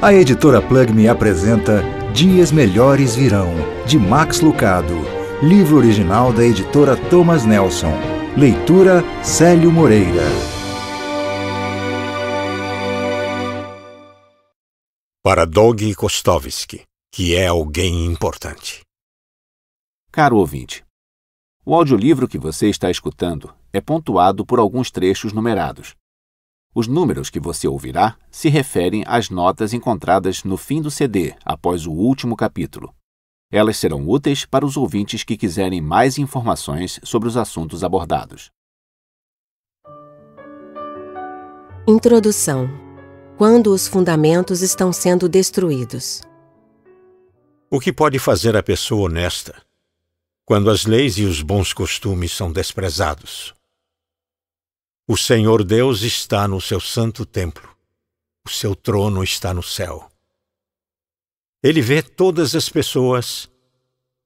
A editora Plug Me apresenta Dias Melhores Virão, de Max Lucado. Livro original da editora Thomas Nelson. Leitura Célio Moreira. Para Doug Kostovski, que é alguém importante. Caro ouvinte, o audiolivro que você está escutando é pontuado por alguns trechos numerados. Os números que você ouvirá se referem às notas encontradas no fim do CD, após o último capítulo. Elas serão úteis para os ouvintes que quiserem mais informações sobre os assuntos abordados. Introdução. Quando os fundamentos estão sendo destruídos. O que pode fazer a pessoa honesta quando as leis e os bons costumes são desprezados? O Senhor Deus está no seu santo templo. O seu trono está no céu. Ele vê todas as pessoas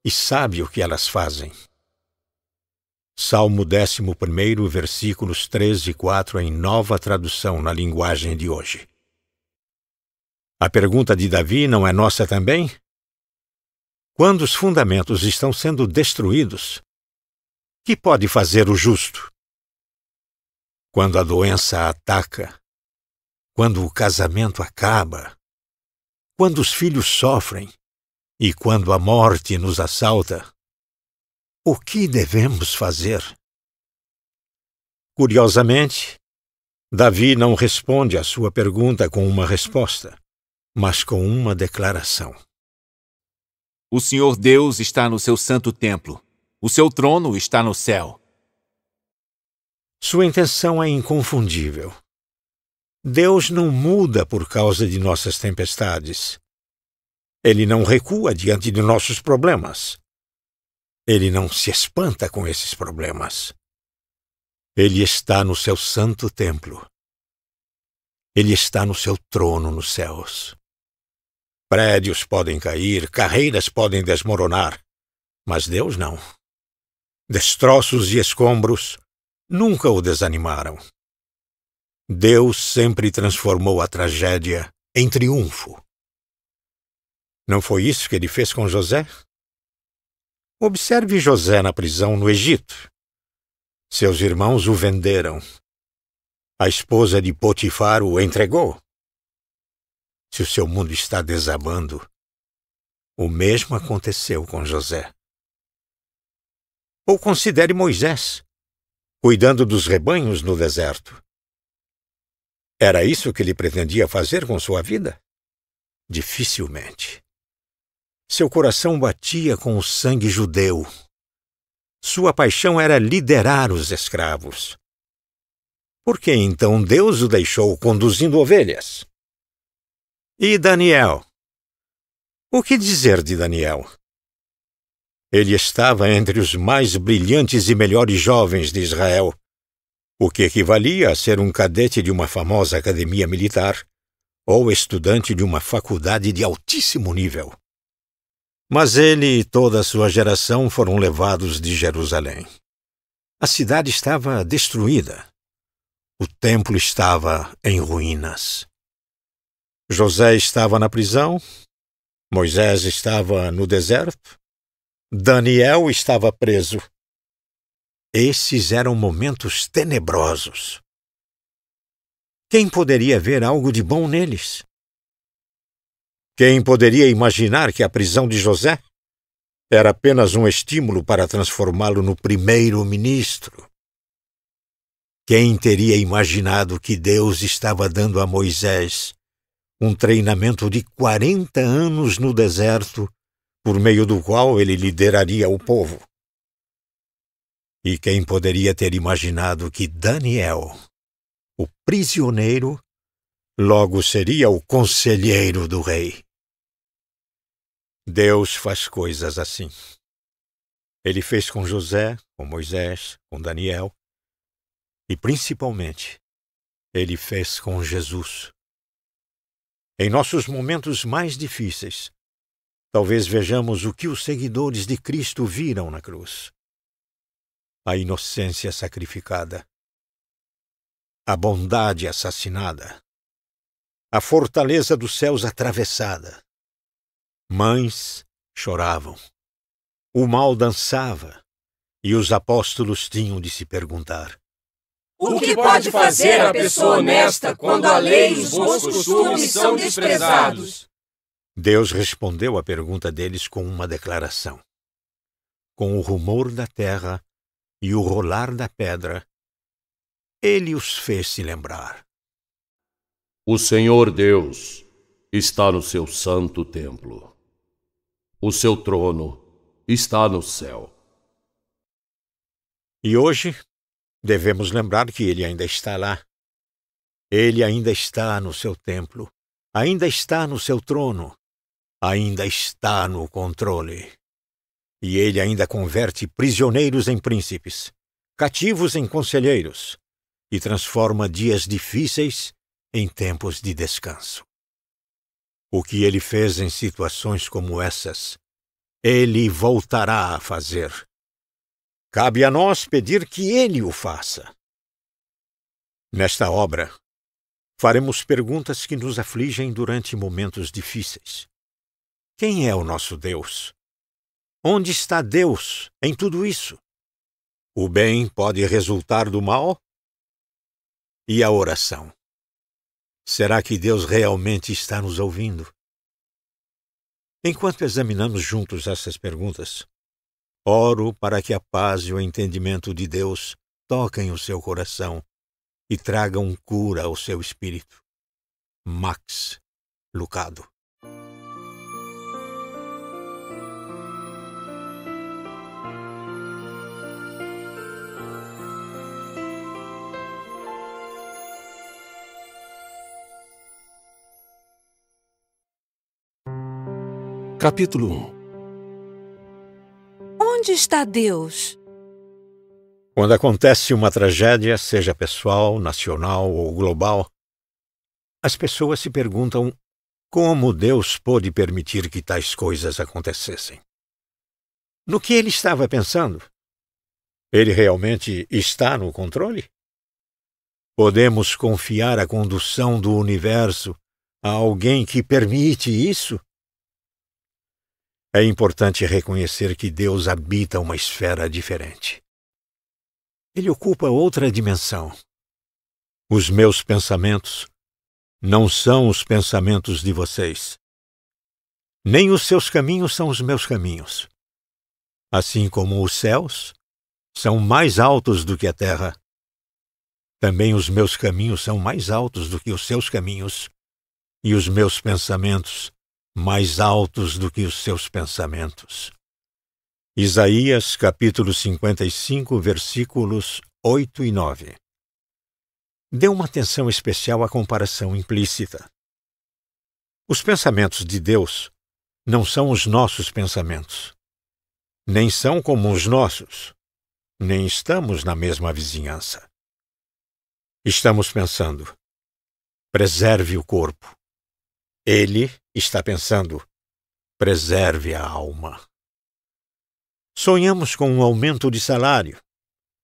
e sabe o que elas fazem. Salmo 11, versículos 3 e 4 em nova tradução na linguagem de hoje. A pergunta de Davi não é nossa também? Quando os fundamentos estão sendo destruídos, que pode fazer o justo? Quando a doença ataca, quando o casamento acaba, quando os filhos sofrem e quando a morte nos assalta, o que devemos fazer? Curiosamente, Davi não responde à sua pergunta com uma resposta, mas com uma declaração. O Senhor Deus está no seu santo templo. O seu trono está no céu. Sua intenção é inconfundível. Deus não muda por causa de nossas tempestades. Ele não recua diante de nossos problemas. Ele não se espanta com esses problemas. Ele está no seu santo templo. Ele está no seu trono nos céus. Prédios podem cair, carreiras podem desmoronar, mas Deus não. Destroços e escombros nunca o desanimaram. Deus sempre transformou a tragédia em triunfo. Não foi isso que ele fez com José? Observe José na prisão no Egito. Seus irmãos o venderam. A esposa de Potifar o entregou. Se o seu mundo está desabando, o mesmo aconteceu com José. Ou considere Moisés, cuidando dos rebanhos no deserto. Era isso que ele pretendia fazer com sua vida? Dificilmente. Seu coração batia com o sangue judeu. Sua paixão era liderar os escravos. Por que então Deus o deixou conduzindo ovelhas? E Daniel? O que dizer de Daniel? Ele estava entre os mais brilhantes e melhores jovens de Israel, o que equivalia a ser um cadete de uma famosa academia militar ou estudante de uma faculdade de altíssimo nível. Mas ele e toda a sua geração foram levados de Jerusalém. A cidade estava destruída. O templo estava em ruínas. José estava na prisão. Moisés estava no deserto. Daniel estava preso. Esses eram momentos tenebrosos. Quem poderia ver algo de bom neles? Quem poderia imaginar que a prisão de José era apenas um estímulo para transformá-lo no primeiro-ministro? Quem teria imaginado que Deus estava dando a Moisés um treinamento de 40 anos no deserto, por meio do qual ele lideraria o povo? E quem poderia ter imaginado que Daniel, o prisioneiro, logo seria o conselheiro do rei? Deus faz coisas assim. Ele fez com José, com Moisés, com Daniel, e principalmente, ele fez com Jesus. Em nossos momentos mais difíceis, talvez vejamos o que os seguidores de Cristo viram na cruz. A inocência sacrificada, a bondade assassinada, a fortaleza dos céus atravessada. Mães choravam, o mal dançava, e os apóstolos tinham de se perguntar: o que pode fazer a pessoa honesta quando a lei e os bons costumes são desprezados? Deus respondeu à pergunta deles com uma declaração. Com o rumor da terra e o rolar da pedra, ele os fez se lembrar. O Senhor Deus está no seu santo templo. O seu trono está no céu. E hoje devemos lembrar que ele ainda está lá. Ele ainda está no seu templo, ainda está no seu trono, ainda está no controle. E ele ainda converte prisioneiros em príncipes, cativos em conselheiros, e transforma dias difíceis em tempos de descanso. O que ele fez em situações como essas, ele voltará a fazer. Cabe a nós pedir que ele o faça. Nesta obra, faremos perguntas que nos afligem durante momentos difíceis. Quem é o nosso Deus? Onde está Deus em tudo isso? O bem pode resultar do mal? E a oração? Será que Deus realmente está nos ouvindo? Enquanto examinamos juntos essas perguntas, oro para que a paz e o entendimento de Deus toquem o seu coração e tragam cura ao seu espírito. Max Lucado. Capítulo 1. Onde está Deus? Quando acontece uma tragédia, seja pessoal, nacional ou global, as pessoas se perguntam como Deus pôde permitir que tais coisas acontecessem. No que ele estava pensando? Ele realmente está no controle? Podemos confiar a condução do universo a alguém que permite isso? É importante reconhecer que Deus habita uma esfera diferente. Ele ocupa outra dimensão. Os meus pensamentos não são os pensamentos de vocês. Nem os seus caminhos são os meus caminhos. Assim como os céus são mais altos do que a terra, também os meus caminhos são mais altos do que os seus caminhos, e os meus pensamentos mais altos do que os seus pensamentos. Isaías, capítulo 55, versículos 8 e 9. Dê uma atenção especial à comparação implícita. Os pensamentos de Deus não são os nossos pensamentos, nem são como os nossos, nem estamos na mesma vizinhança. Estamos pensando, preserve o corpo. Ele está pensando, preserve a alma. Sonhamos com um aumento de salário.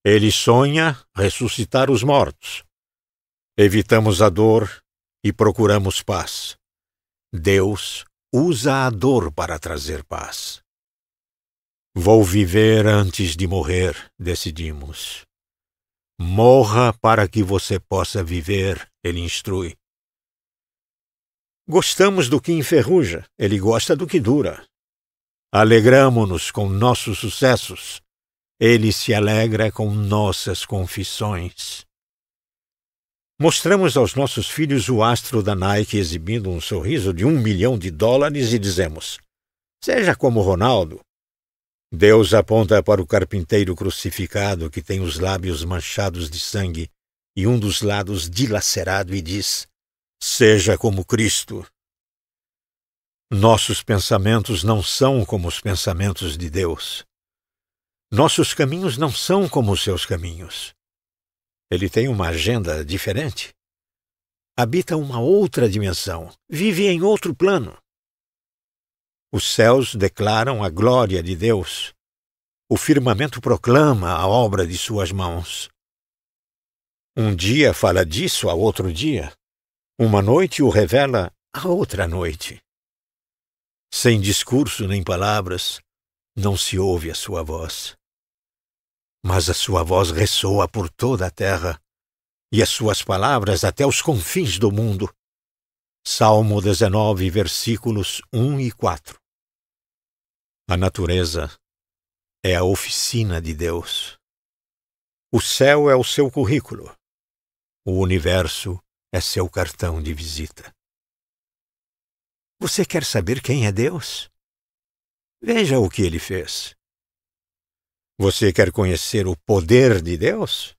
Ele sonha ressuscitar os mortos. Evitamos a dor e procuramos paz. Deus usa a dor para trazer paz. Vou viver antes de morrer, decidimos. Morra para que você possa viver, ele instrui. Gostamos do que enferruja, ele gosta do que dura. Alegramo-nos com nossos sucessos, ele se alegra com nossas confissões. Mostramos aos nossos filhos o astro da Nike exibindo um sorriso de $1 milhão e dizemos, seja como Ronaldo. Deus aponta para o carpinteiro crucificado que tem os lábios manchados de sangue e um dos lados dilacerado e diz, seja como Cristo. Nossos pensamentos não são como os pensamentos de Deus. Nossos caminhos não são como os seus caminhos. Ele tem uma agenda diferente. Habita uma outra dimensão, vive em outro plano. Os céus declaram a glória de Deus. O firmamento proclama a obra de suas mãos. Um dia fala disso a outro dia. Uma noite o revela a outra noite. Sem discurso nem palavras, não se ouve a sua voz. Mas a sua voz ressoa por toda a terra, e as suas palavras até os confins do mundo. Salmo 19, versículos 1 e 4. A natureza é a oficina de Deus. O céu é o seu currículo. O universo é seu cartão de visita. Você quer saber quem é Deus? Veja o que ele fez. Você quer conhecer o poder de Deus?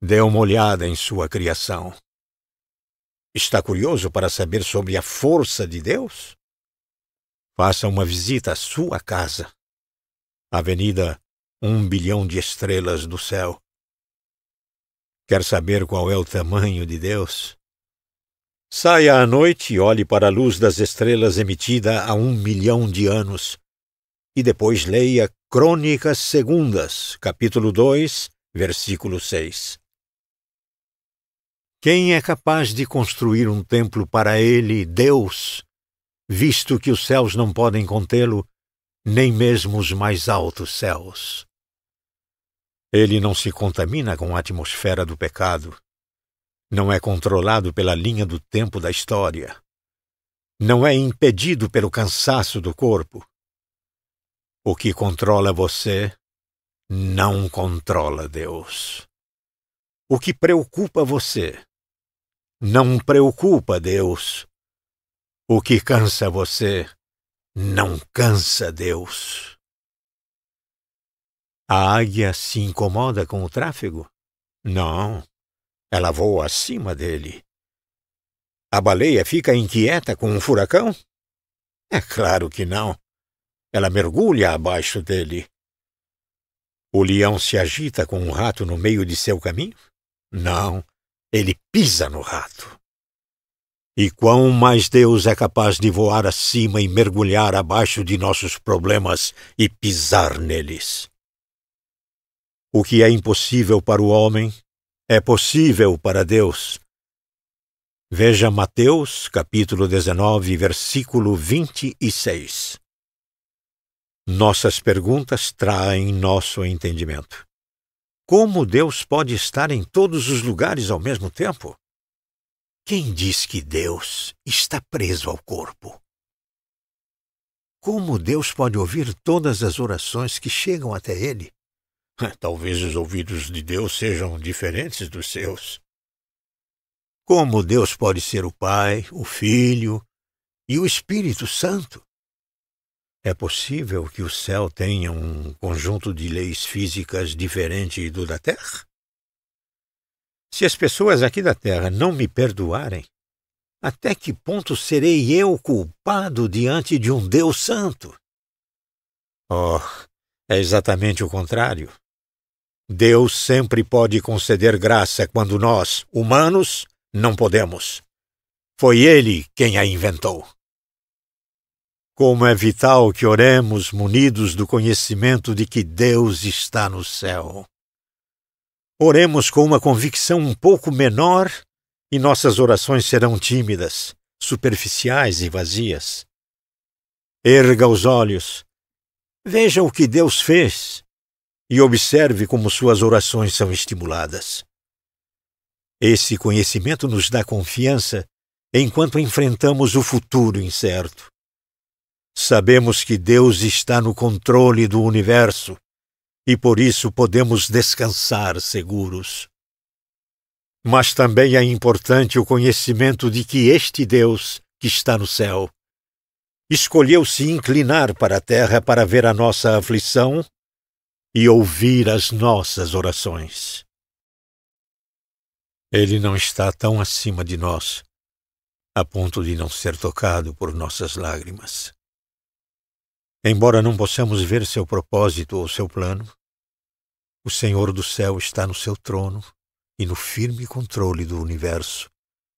Dê uma olhada em sua criação. Está curioso para saber sobre a força de Deus? Faça uma visita à sua casa. Avenida 1 bilhão de estrelas do céu. Quer saber qual é o tamanho de Deus? Saia à noite e olhe para a luz das estrelas emitida há 1 milhão de anos. E depois leia Crônicas Segundas, capítulo 2, versículo 6. Quem é capaz de construir um templo para ele, Deus, visto que os céus não podem contê-lo, nem mesmo os mais altos céus? Ele não se contamina com a atmosfera do pecado. Não é controlado pela linha do tempo da história. Não é impedido pelo cansaço do corpo. O que controla você não controla Deus. O que preocupa você não preocupa Deus. O que cansa você não cansa Deus. A águia se incomoda com o tráfego? Não. Ela voa acima dele. A baleia fica inquieta com um furacão? É claro que não. Ela mergulha abaixo dele. O leão se agita com um rato no meio de seu caminho? Não, ele pisa no rato. E quão mais Deus é capaz de voar acima e mergulhar abaixo de nossos problemas e pisar neles. O que é impossível para o homem é possível para Deus. Veja Mateus, capítulo 19, versículo 26. Nossas perguntas traem nosso entendimento. Como Deus pode estar em todos os lugares ao mesmo tempo? Quem diz que Deus está preso ao corpo? Como Deus pode ouvir todas as orações que chegam até Ele? Talvez os ouvidos de Deus sejam diferentes dos seus. Como Deus pode ser o Pai, o Filho e o Espírito Santo? É possível que o céu tenha um conjunto de leis físicas diferente do da Terra? Se as pessoas aqui da Terra não me perdoarem, até que ponto serei eu culpado diante de um Deus santo? Oh, é exatamente o contrário. Deus sempre pode conceder graça quando nós, humanos, não podemos. Foi Ele quem a inventou. Como é vital que oremos munidos do conhecimento de que Deus está no céu. Oremos com uma convicção um pouco menor e nossas orações serão tímidas, superficiais e vazias. Erga os olhos, veja o que Deus fez e observe como suas orações são estimuladas. Esse conhecimento nos dá confiança enquanto enfrentamos o futuro incerto. Sabemos que Deus está no controle do universo e por isso podemos descansar seguros. Mas também é importante o conhecimento de que este Deus, que está no céu, escolheu se inclinar para a terra para ver a nossa aflição e ouvir as nossas orações. Ele não está tão acima de nós, a ponto de não ser tocado por nossas lágrimas. Embora não possamos ver seu propósito ou seu plano, o Senhor do céu está no seu trono e no firme controle do universo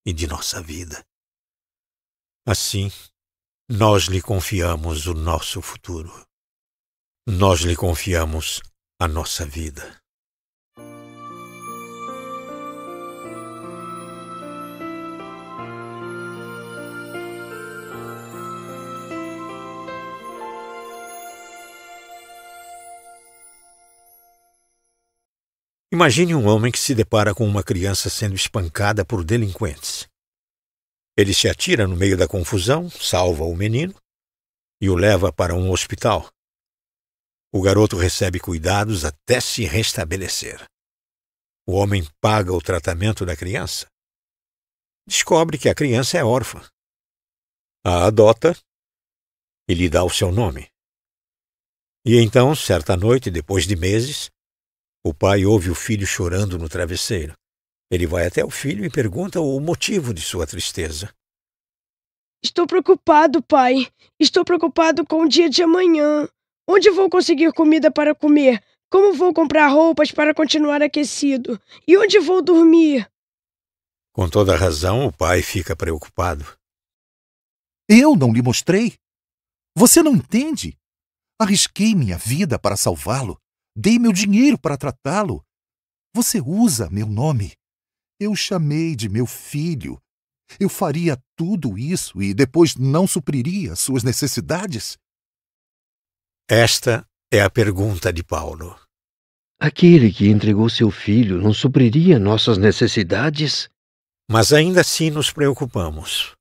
e de nossa vida. Assim, nós lhe confiamos o nosso futuro. Nós lhe confiamos a nossa vida. Imagine um homem que se depara com uma criança sendo espancada por delinquentes. Ele se atira no meio da confusão, salva o menino e o leva para um hospital. O garoto recebe cuidados até se restabelecer. O homem paga o tratamento da criança. Descobre que a criança é órfã. A adota e lhe dá o seu nome. E então, certa noite, depois de meses, o pai ouve o filho chorando no travesseiro. Ele vai até o filho e pergunta o motivo de sua tristeza. Estou preocupado, pai. Estou preocupado com o dia de amanhã. Onde vou conseguir comida para comer? Como vou comprar roupas para continuar aquecido? E onde vou dormir? Com toda razão, o pai fica preocupado. Eu não lhe mostrei? Você não entende? Arrisquei minha vida para salvá-lo. Dei meu dinheiro para tratá-lo. Você usa meu nome. Eu chamei de meu filho. Eu faria tudo isso e depois não supriria suas necessidades? Esta é a pergunta de Paulo. Aquele que entregou seu filho não supriria nossas necessidades? Mas ainda assim nos preocupamos.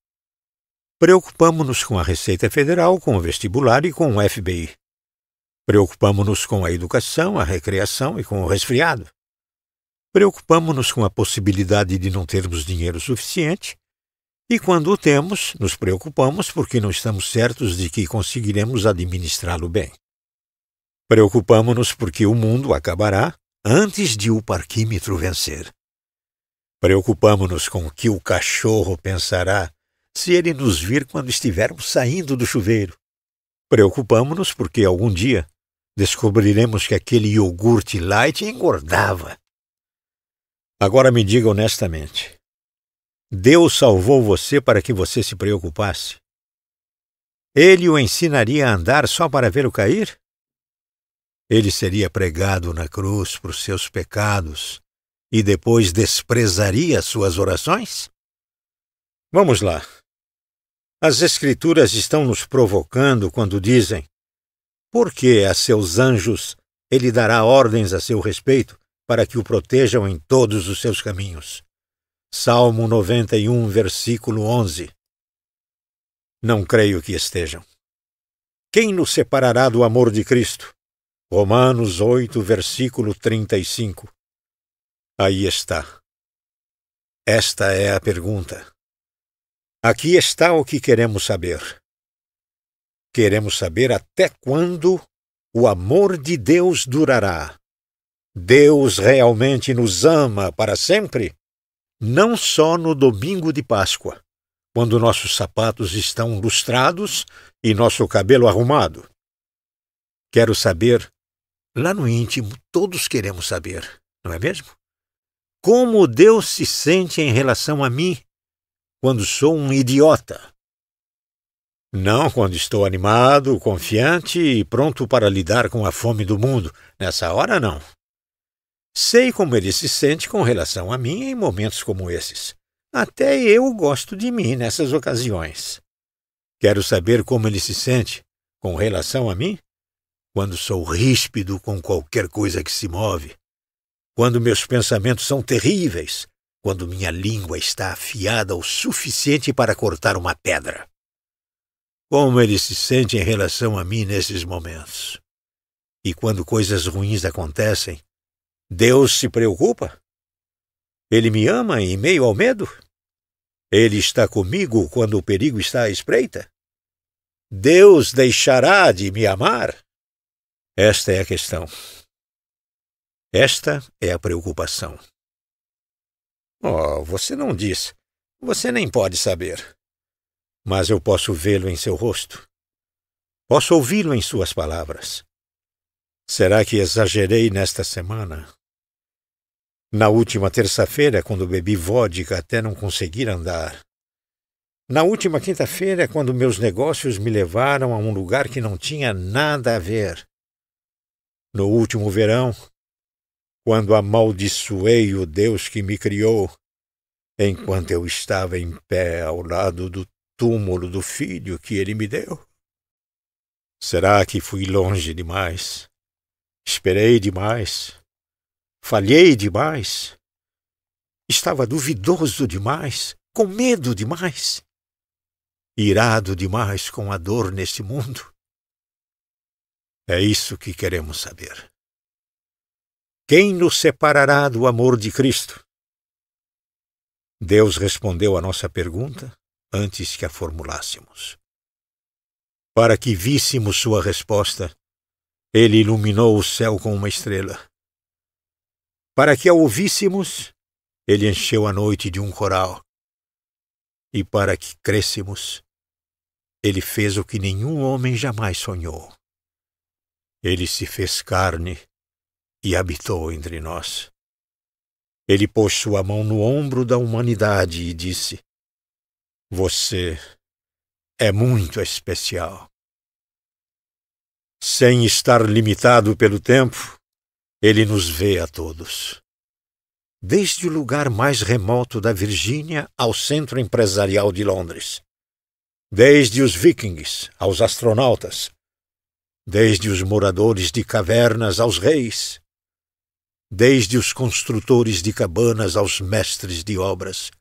Preocupamo-nos com a Receita Federal, com o vestibular e com o FBI. Preocupamo-nos com a educação, a recreação e com o resfriado. Preocupamo-nos com a possibilidade de não termos dinheiro suficiente e, quando o temos, nos preocupamos porque não estamos certos de que conseguiremos administrá-lo bem. Preocupamo-nos porque o mundo acabará antes de o parquímetro vencer. Preocupamo-nos com o que o cachorro pensará se ele nos vir quando estivermos saindo do chuveiro. Preocupamo-nos porque algum dia descobriremos que aquele iogurte light engordava. Agora me diga honestamente, Deus salvou você para que você se preocupasse? Ele o ensinaria a andar só para vê-lo cair? Ele seria pregado na cruz por seus pecados e depois desprezaria suas orações? Vamos lá. As Escrituras estão nos provocando quando dizem: por que a seus anjos ele dará ordens a seu respeito para que o protejam em todos os seus caminhos? Salmo 91, versículo 11. Não creio que estejam. Quem nos separará do amor de Cristo? Romanos 8, versículo 35. Aí está. Esta é a pergunta. Aqui está o que queremos saber. Queremos saber até quando o amor de Deus durará. Deus realmente nos ama para sempre? Não só no domingo de Páscoa, quando nossos sapatos estão lustrados e nosso cabelo arrumado. Quero saber, lá no íntimo, todos queremos saber, não é mesmo? Como Deus se sente em relação a mim quando sou um idiota? Não quando estou animado, confiante e pronto para lidar com a fome do mundo. Nessa hora, não. Sei como ele se sente com relação a mim em momentos como esses. Até eu gosto de mim nessas ocasiões. Quero saber como ele se sente com relação a mim quando sou ríspido com qualquer coisa que se move, quando meus pensamentos são terríveis, quando minha língua está afiada o suficiente para cortar uma pedra. Como ele se sente em relação a mim nesses momentos. E quando coisas ruins acontecem, Deus se preocupa? Ele me ama em meio ao medo? Ele está comigo quando o perigo está à espreita? Deus deixará de me amar? Esta é a questão. Esta é a preocupação. Oh, você não diz. Você nem pode saber. Mas eu posso vê-lo em seu rosto. Posso ouvi-lo em suas palavras. Será que exagerei nesta semana? Na última terça-feira, quando bebi vodka até não conseguir andar. Na última quinta-feira, quando meus negócios me levaram a um lugar que não tinha nada a ver. No último verão, quando amaldiçoei o Deus que me criou, enquanto eu estava em pé ao lado do túmulo do filho que ele me deu. Será que fui longe demais? Esperei demais? Falhei demais. Estava duvidoso demais, com medo demais, irado demais com a dor neste mundo. É isso que queremos saber. Quem nos separará do amor de Cristo? Deus respondeu a nossa pergunta antes que a formulássemos. Para que víssemos sua resposta, Ele iluminou o céu com uma estrela. Para que a ouvíssemos, Ele encheu a noite de um coral. E para que crêssemos, Ele fez o que nenhum homem jamais sonhou. Ele se fez carne e habitou entre nós. Ele pôs sua mão no ombro da humanidade e disse: Você é muito especial. Sem estar limitado pelo tempo, Ele nos vê a todos. Desde o lugar mais remoto da Virgínia ao centro empresarial de Londres. Desde os vikings aos astronautas. Desde os moradores de cavernas aos reis. Desde os construtores de cabanas aos mestres de obras.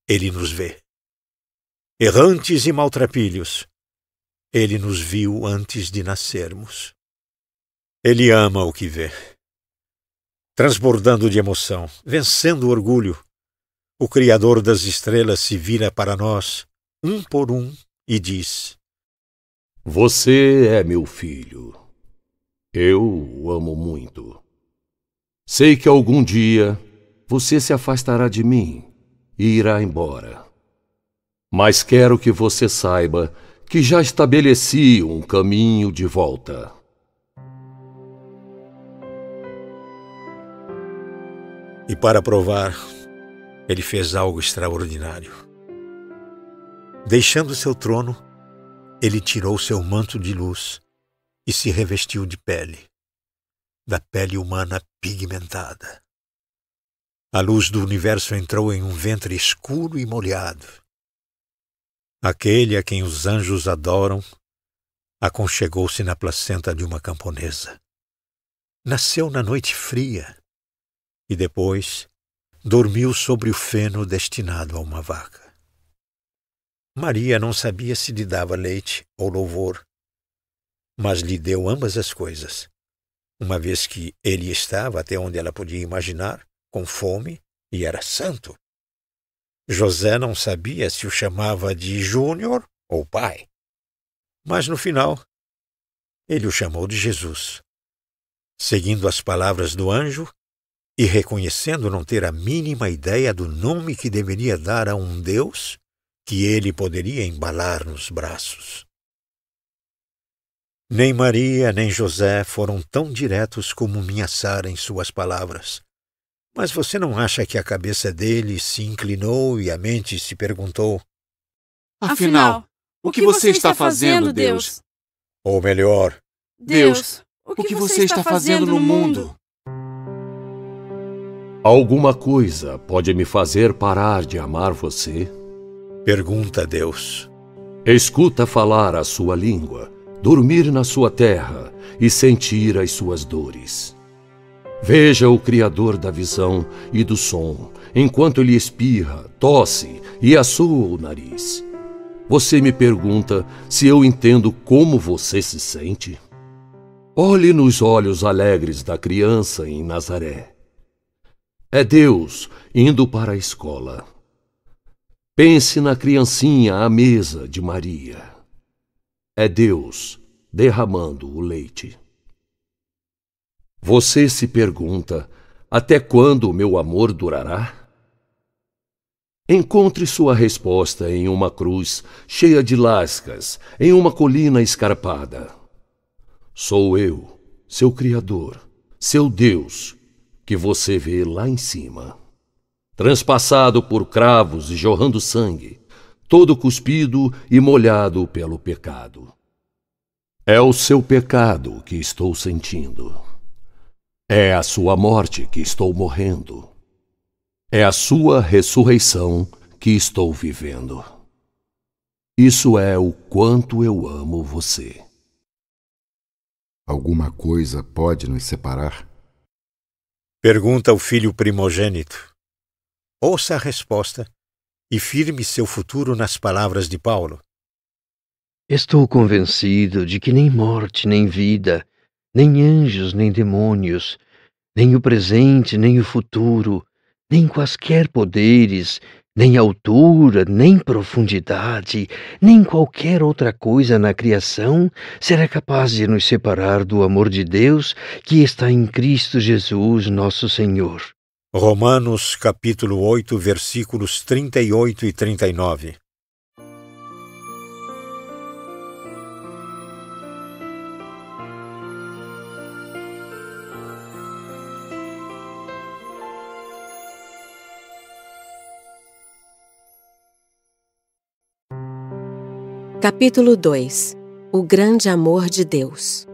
Ele nos vê. Errantes e maltrapilhos, Ele nos viu antes de nascermos. Ele ama o que vê. Transbordando de emoção, vencendo o orgulho, o Criador das estrelas se vira para nós, um por um, e diz: Você é meu filho. Eu o amo muito. Sei que algum dia você se afastará de mim e irá embora. Mas quero que você saiba que já estabeleci um caminho de volta. E para provar, Ele fez algo extraordinário. Deixando seu trono, Ele tirou seu manto de luz e se revestiu de pele, da pele humana pigmentada. A luz do universo entrou em um ventre escuro e molhado. Aquele a quem os anjos adoram aconchegou-se na placenta de uma camponesa. Nasceu na noite fria e depois dormiu sobre o feno destinado a uma vaca. Maria não sabia se lhe dava leite ou louvor, mas lhe deu ambas as coisas, uma vez que ele estava, até onde ela podia imaginar, com fome e era santo. José não sabia se o chamava de Júnior ou pai, mas no final ele o chamou de Jesus, seguindo as palavras do anjo e reconhecendo não ter a mínima ideia do nome que deveria dar a um Deus que ele poderia embalar nos braços. Nem Maria nem José foram tão diretos como minha Sara em suas palavras. Mas você não acha que a cabeça dele se inclinou e a mente se perguntou: Afinal, o que você está fazendo, Deus? Ou melhor, Deus, o que você está fazendo no mundo? Alguma coisa pode me fazer parar de amar você? Pergunta Deus. Escuta falar a sua língua, dormir na sua terra e sentir as suas dores. Veja o Criador da visão e do som, enquanto ele espirra, tosse e assoa o nariz. Você me pergunta se eu entendo como você se sente? Olhe nos olhos alegres da criança em Nazaré. É Deus indo para a escola. Pense na criancinha à mesa de Maria. É Deus derramando o leite. Você se pergunta: até quando o meu amor durará? Encontre sua resposta em uma cruz cheia de lascas, em uma colina escarpada. Sou eu, seu Criador, seu Deus, que você vê lá em cima. Transpassado por cravos e jorrando sangue, todo cuspido e molhado pelo pecado. É o seu pecado que estou sentindo. É a sua morte que estou morrendo. É a sua ressurreição que estou vivendo. Isso é o quanto eu amo você. Alguma coisa pode nos separar? Pergunta o filho primogênito. Ouça a resposta e firme seu futuro nas palavras de Paulo. Estou convencido de que nem morte, nem vida, nem anjos, nem demônios, nem o presente, nem o futuro, nem quaisquer poderes, nem altura, nem profundidade, nem qualquer outra coisa na criação será capaz de nos separar do amor de Deus que está em Cristo Jesus, nosso Senhor. Romanos capítulo 8, versículos 38 e 39. Capítulo 2. O grande amor de Deus.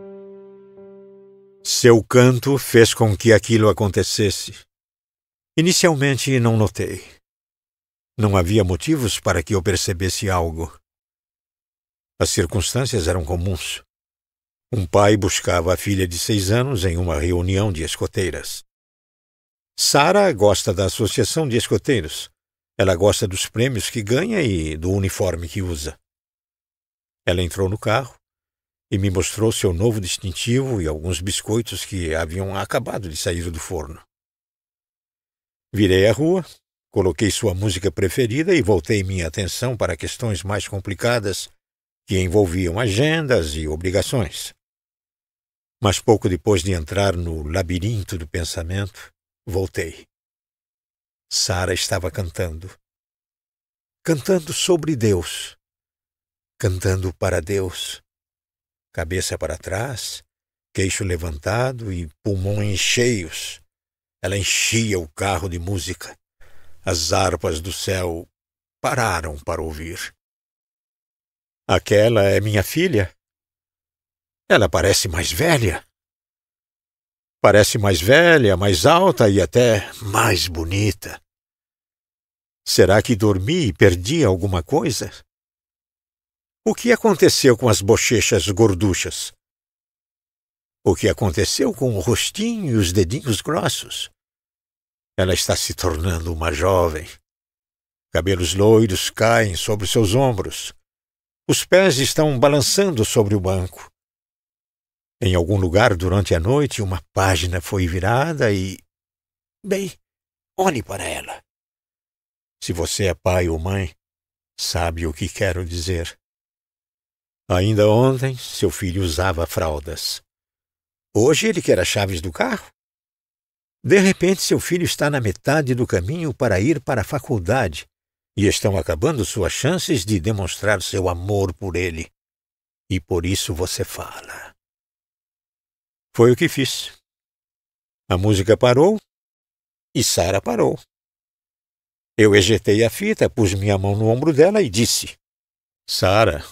Seu canto fez com que aquilo acontecesse. Inicialmente não notei. Não havia motivos para que eu percebesse algo. As circunstâncias eram comuns. Um pai buscava a filha de 6 anos em uma reunião de escoteiras. Sara gosta da associação de escoteiros. Ela gosta dos prêmios que ganha e do uniforme que usa. Ela entrou no carro e me mostrou seu novo distintivo e alguns biscoitos que haviam acabado de sair do forno. Virei à rua, coloquei sua música preferida e voltei minha atenção para questões mais complicadas que envolviam agendas e obrigações. Mas pouco depois de entrar no labirinto do pensamento, voltei. Sara estava cantando. Cantando sobre Deus. Cantando para Deus, cabeça para trás, queixo levantado e pulmões cheios. Ela enchia o carro de música. As harpas do céu pararam para ouvir. Aquela é minha filha? Ela parece mais velha. Parece mais velha, mais alta e até mais bonita. Será que dormi e perdi alguma coisa? O que aconteceu com as bochechas gorduchas? O que aconteceu com o rostinho e os dedinhos grossos? Ela está se tornando uma jovem. Cabelos loiros caem sobre seus ombros. Os pés estão balançando sobre o banco. Em algum lugar durante a noite, uma página foi virada e... Bem, olhe para ela. Se você é pai ou mãe, sabe o que quero dizer. Ainda ontem, seu filho usava fraldas. Hoje ele quer as chaves do carro. De repente, seu filho está na metade do caminho para ir para a faculdade e estão acabando suas chances de demonstrar seu amor por ele. E por isso você fala. Foi o que fiz. A música parou e Sara parou. Eu ejetei a fita, pus minha mão no ombro dela e disse: Sara,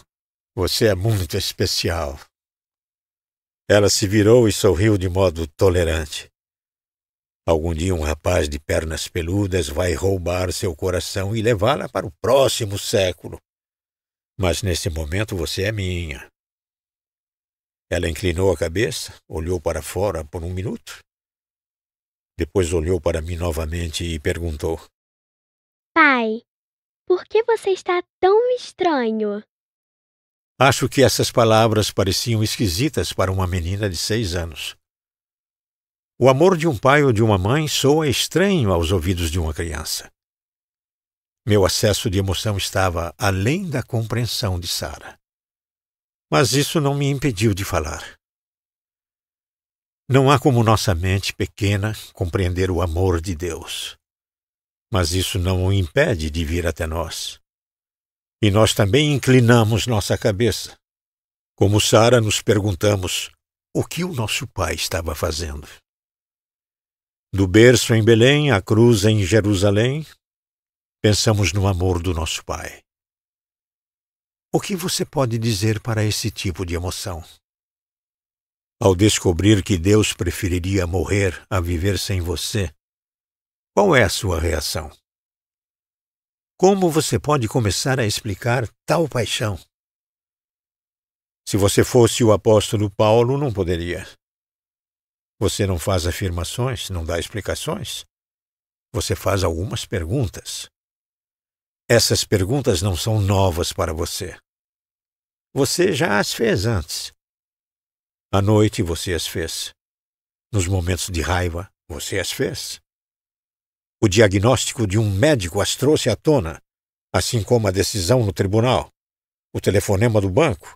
você é muito especial. Ela se virou e sorriu de modo tolerante. Algum dia um rapaz de pernas peludas vai roubar seu coração e levá-la para o próximo século. Mas nesse momento você é minha. Ela inclinou a cabeça, olhou para fora por 1 minuto. Depois olhou para mim novamente e perguntou: Pai, por que você está tão estranho? Acho que essas palavras pareciam esquisitas para uma menina de 6 anos. O amor de um pai ou de uma mãe soa estranho aos ouvidos de uma criança. Meu acesso de emoção estava além da compreensão de Sara. Mas isso não me impediu de falar. Não há como nossa mente pequena compreender o amor de Deus. Mas isso não o impede de vir até nós. E nós também inclinamos nossa cabeça. Como Sara, nos perguntamos o que o nosso pai estava fazendo. Do berço em Belém à cruz em Jerusalém, pensamos no amor do nosso pai. O que você pode dizer para esse tipo de emoção? Ao descobrir que Deus preferiria morrer a viver sem você, qual é a sua reação? Como você pode começar a explicar tal paixão? Se você fosse o apóstolo Paulo, não poderia. Você não faz afirmações, não dá explicações. Você faz algumas perguntas. Essas perguntas não são novas para você. Você já as fez antes. À noite você as fez. Nos momentos de raiva, você as fez. O diagnóstico de um médico as trouxe à tona, assim como a decisão no tribunal, o telefonema do banco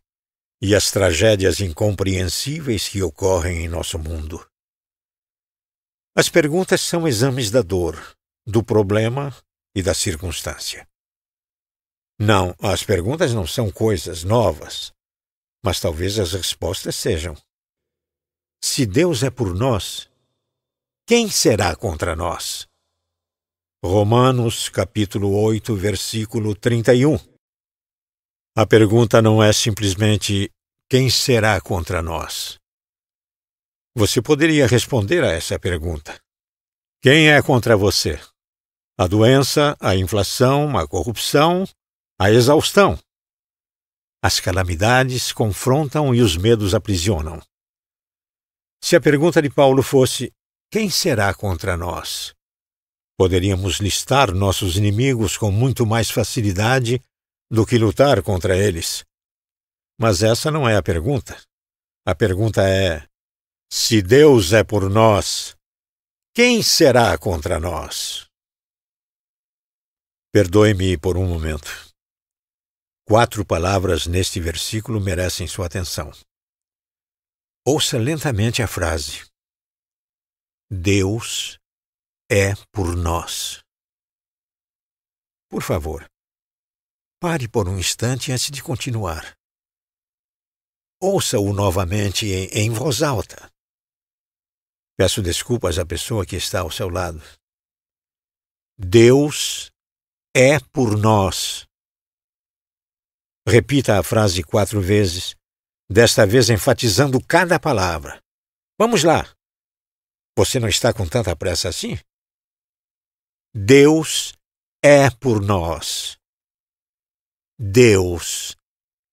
e as tragédias incompreensíveis que ocorrem em nosso mundo. As perguntas são exames da dor, do problema e da circunstância. Não, as perguntas não são coisas novas, mas talvez as respostas sejam. Se Deus é por nós, quem será contra nós? Romanos, capítulo 8, versículo 31. A pergunta não é simplesmente quem será contra nós. Você poderia responder a essa pergunta. Quem é contra você? A doença, a inflação, a corrupção, a exaustão. As calamidades confrontam e os medos aprisionam. Se a pergunta de Paulo fosse, quem será contra nós? Poderíamos listar nossos inimigos com muito mais facilidade do que lutar contra eles. Mas essa não é a pergunta. A pergunta é, se Deus é por nós, quem será contra nós? Perdoe-me por um momento. 4 palavras neste versículo merecem sua atenção. Ouça lentamente a frase. Deus é por nós. Por favor, pare por um instante antes de continuar. Ouça-o novamente em voz alta. Peço desculpas à pessoa que está ao seu lado. Deus é por nós. Repita a frase 4 vezes, desta vez enfatizando cada palavra. Vamos lá. Você não está com tanta pressa assim? Deus é por nós. Deus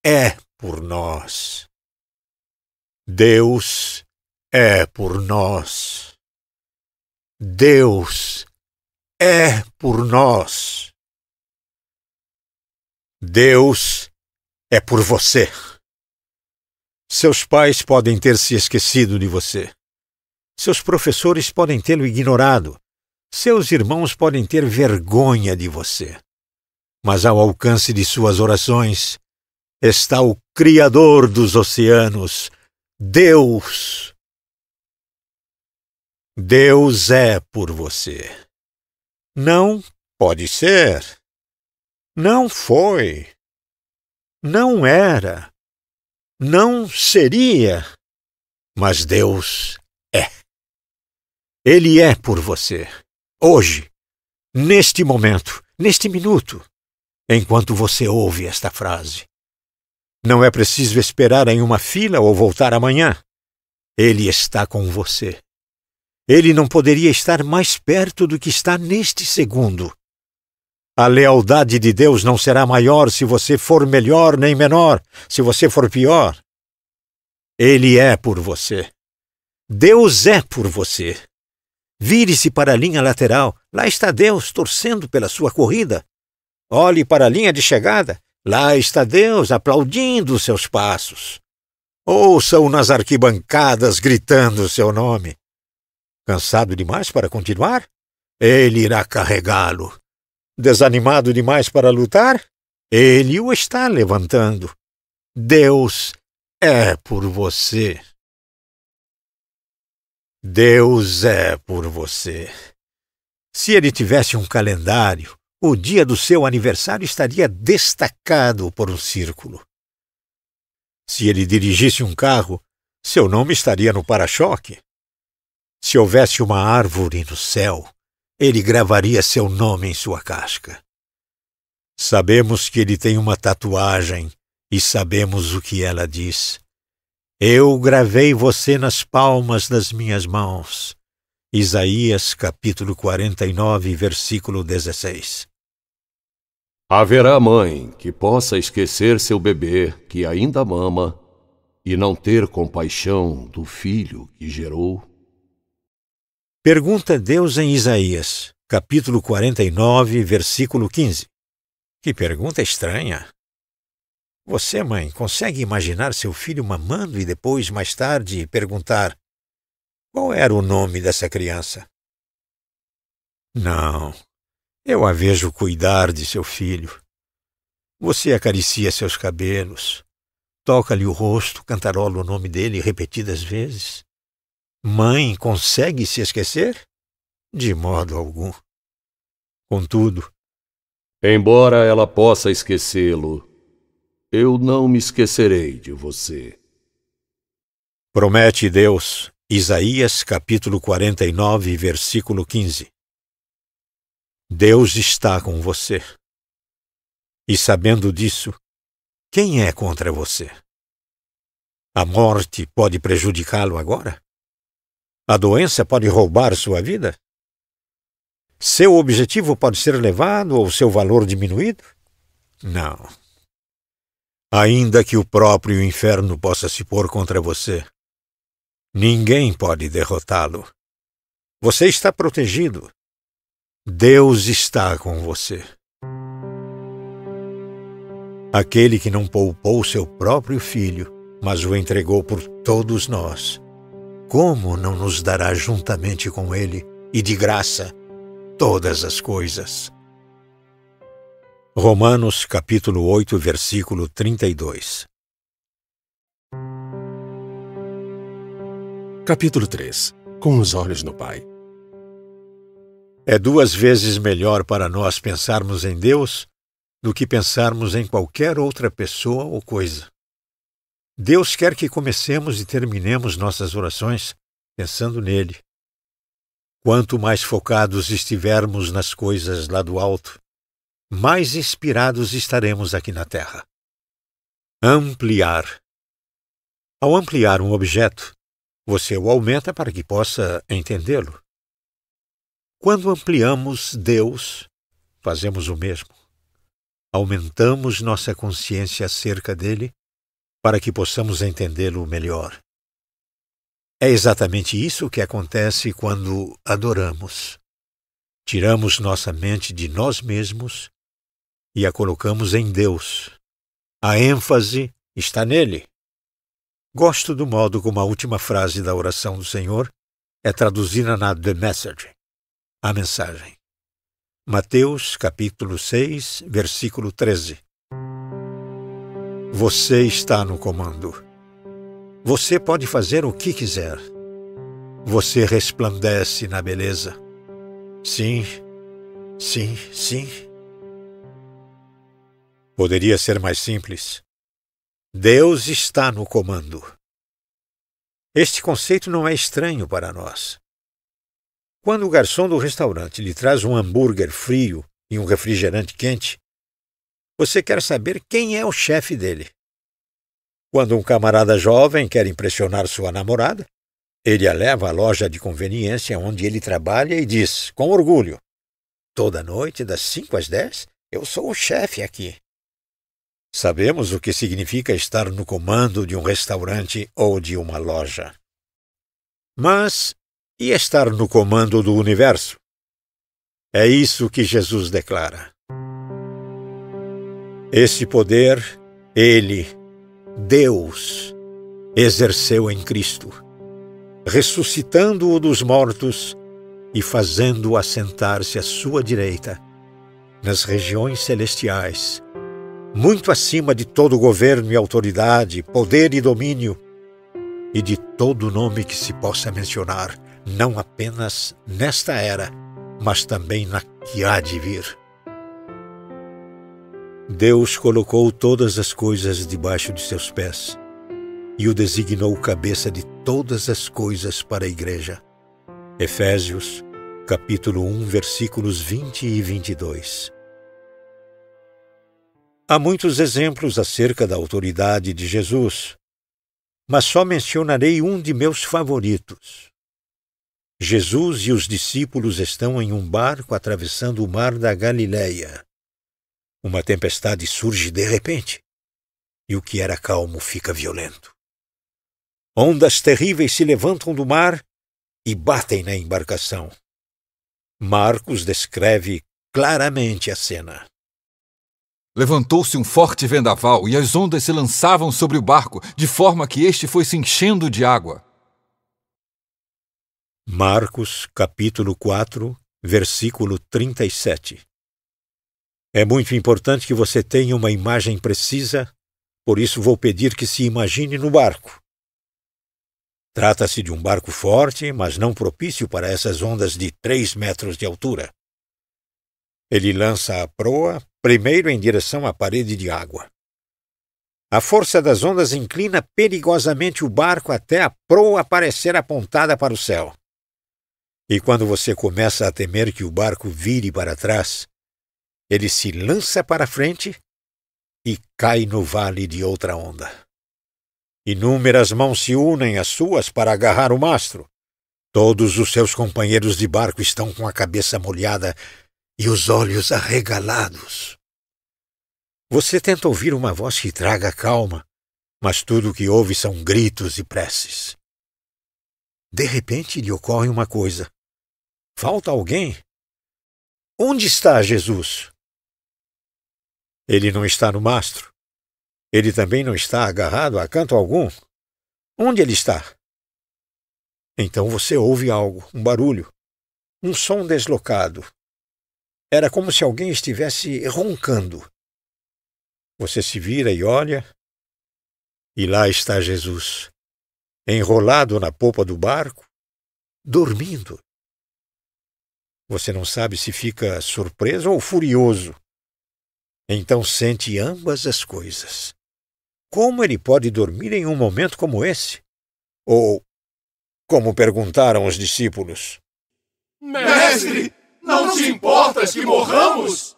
é por nós. Deus é por nós. Deus é por nós. Deus é por você. Seus pais podem ter se esquecido de você. Seus professores podem tê-lo ignorado. Seus irmãos podem ter vergonha de você. Mas ao alcance de suas orações está o Criador dos oceanos, Deus. Deus é por você. Não pode ser. Não foi. Não era. Não seria. Mas Deus é. Ele é por você. Hoje, neste momento, neste minuto, enquanto você ouve esta frase. Não é preciso esperar em uma fila ou voltar amanhã. Ele está com você. Ele não poderia estar mais perto do que está neste segundo. A lealdade de Deus não será maior se você for melhor nem menor, se você for pior. Ele é por você. Deus é por você. Vire-se para a linha lateral. Lá está Deus torcendo pela sua corrida. Olhe para a linha de chegada. Lá está Deus aplaudindo os seus passos. Ouça-o nas arquibancadas gritando o seu nome. Cansado demais para continuar? Ele irá carregá-lo. Desanimado demais para lutar? Ele o está levantando. Deus é por você. Deus é por você. Se ele tivesse um calendário, o dia do seu aniversário estaria destacado por um círculo. Se ele dirigisse um carro, seu nome estaria no para-choque. Se houvesse uma árvore no céu, ele gravaria seu nome em sua casca. Sabemos que ele tem uma tatuagem e sabemos o que ela diz. Eu gravei você nas palmas das minhas mãos. Isaías, capítulo 49, versículo 16. Haverá mãe que possa esquecer seu bebê que ainda mama e não ter compaixão do filho que gerou? Pergunta Deus em Isaías, capítulo 49, versículo 15. Que pergunta estranha. Você, mãe, consegue imaginar seu filho mamando e depois, mais tarde, perguntar qual era o nome dessa criança? Não, eu a vejo cuidar de seu filho. Você acaricia seus cabelos, toca-lhe o rosto, cantarola o nome dele repetidas vezes. Mãe consegue se esquecer? De modo algum. Contudo, embora ela possa esquecê-lo, eu não me esquecerei de você. Promete Deus, Isaías capítulo 49, versículo 15. Deus está com você. E sabendo disso, quem é contra você? A morte pode prejudicá-lo agora? A doença pode roubar sua vida? Seu objetivo pode ser levado ou seu valor diminuído? Não. Ainda que o próprio inferno possa se pôr contra você, ninguém pode derrotá-lo. Você está protegido. Deus está com você. Aquele que não poupou seu próprio filho, mas o entregou por todos nós, como não nos dará juntamente com ele e de graça todas as coisas? Romanos capítulo 8, versículo 32. Capítulo 3. Com os olhos no Pai. É 2 vezes melhor para nós pensarmos em Deus do que pensarmos em qualquer outra pessoa ou coisa. Deus quer que comecemos e terminemos nossas orações pensando nele. Quanto mais focados estivermos nas coisas lá do alto, mais inspirados estaremos aqui na Terra. Ampliar. Ao ampliar um objeto, você o aumenta para que possa entendê-lo. Quando ampliamos Deus, fazemos o mesmo. Aumentamos nossa consciência acerca dele para que possamos entendê-lo melhor. É exatamente isso que acontece quando adoramos. Tiramos nossa mente de nós mesmos e a colocamos em Deus. A ênfase está nele. Gosto do modo como a última frase da oração do Senhor é traduzida na The Message, a mensagem. Mateus, capítulo 6, versículo 13. Você está no comando. Você pode fazer o que quiser. Você resplandece na beleza. Sim, sim, sim. Poderia ser mais simples. Deus está no comando. Este conceito não é estranho para nós. Quando o garçom do restaurante lhe traz um hambúrguer frio e um refrigerante quente, você quer saber quem é o chefe dele. Quando um camarada jovem quer impressionar sua namorada, ele a leva à loja de conveniência onde ele trabalha e diz, com orgulho, toda noite, das 5 às 10, eu sou o chefe aqui. Sabemos o que significa estar no comando de um restaurante ou de uma loja. Mas, e estar no comando do universo? É isso que Jesus declara. Esse poder, ele, Deus, exerceu em Cristo, ressuscitando-o dos mortos e fazendo-o assentar-se à sua direita, nas regiões celestiais, muito acima de todo governo e autoridade, poder e domínio, e de todo nome que se possa mencionar, não apenas nesta era, mas também na que há de vir. Deus colocou todas as coisas debaixo de seus pés e o designou cabeça de todas as coisas para a igreja. Efésios, capítulo 1, versículos 20 e 22. Há muitos exemplos acerca da autoridade de Jesus, mas só mencionarei um de meus favoritos. Jesus e os discípulos estão em um barco atravessando o mar da Galileia. Uma tempestade surge de repente, e o que era calmo fica violento. Ondas terríveis se levantam do mar e batem na embarcação. Marcos descreve claramente a cena. Levantou-se um forte vendaval e as ondas se lançavam sobre o barco, de forma que este foi se enchendo de água. Marcos, capítulo 4, versículo 37. É muito importante que você tenha uma imagem precisa, por isso vou pedir que se imagine no barco. Trata-se de um barco forte, mas não propício para essas ondas de 3 metros de altura. Ele lança a proa primeiro em direção à parede de água. A força das ondas inclina perigosamente o barco até a proa parecer apontada para o céu. E quando você começa a temer que o barco vire para trás, ele se lança para frente e cai no vale de outra onda. Inúmeras mãos se unem às suas para agarrar o mastro. Todos os seus companheiros de barco estão com a cabeça molhada e os olhos arregalados. Você tenta ouvir uma voz que traga calma, mas tudo o que ouve são gritos e preces. De repente lhe ocorre uma coisa. Falta alguém? Onde está Jesus? Ele não está no mastro. Ele também não está agarrado a canto algum. Onde ele está? Então você ouve algo, um barulho, um som deslocado. Era como se alguém estivesse roncando. Você se vira e olha, e lá está Jesus, enrolado na popa do barco, dormindo. Você não sabe se fica surpreso ou furioso. Então sente ambas as coisas. Como ele pode dormir em um momento como esse? Ou, como perguntaram os discípulos: Mestre, não te importas que morramos?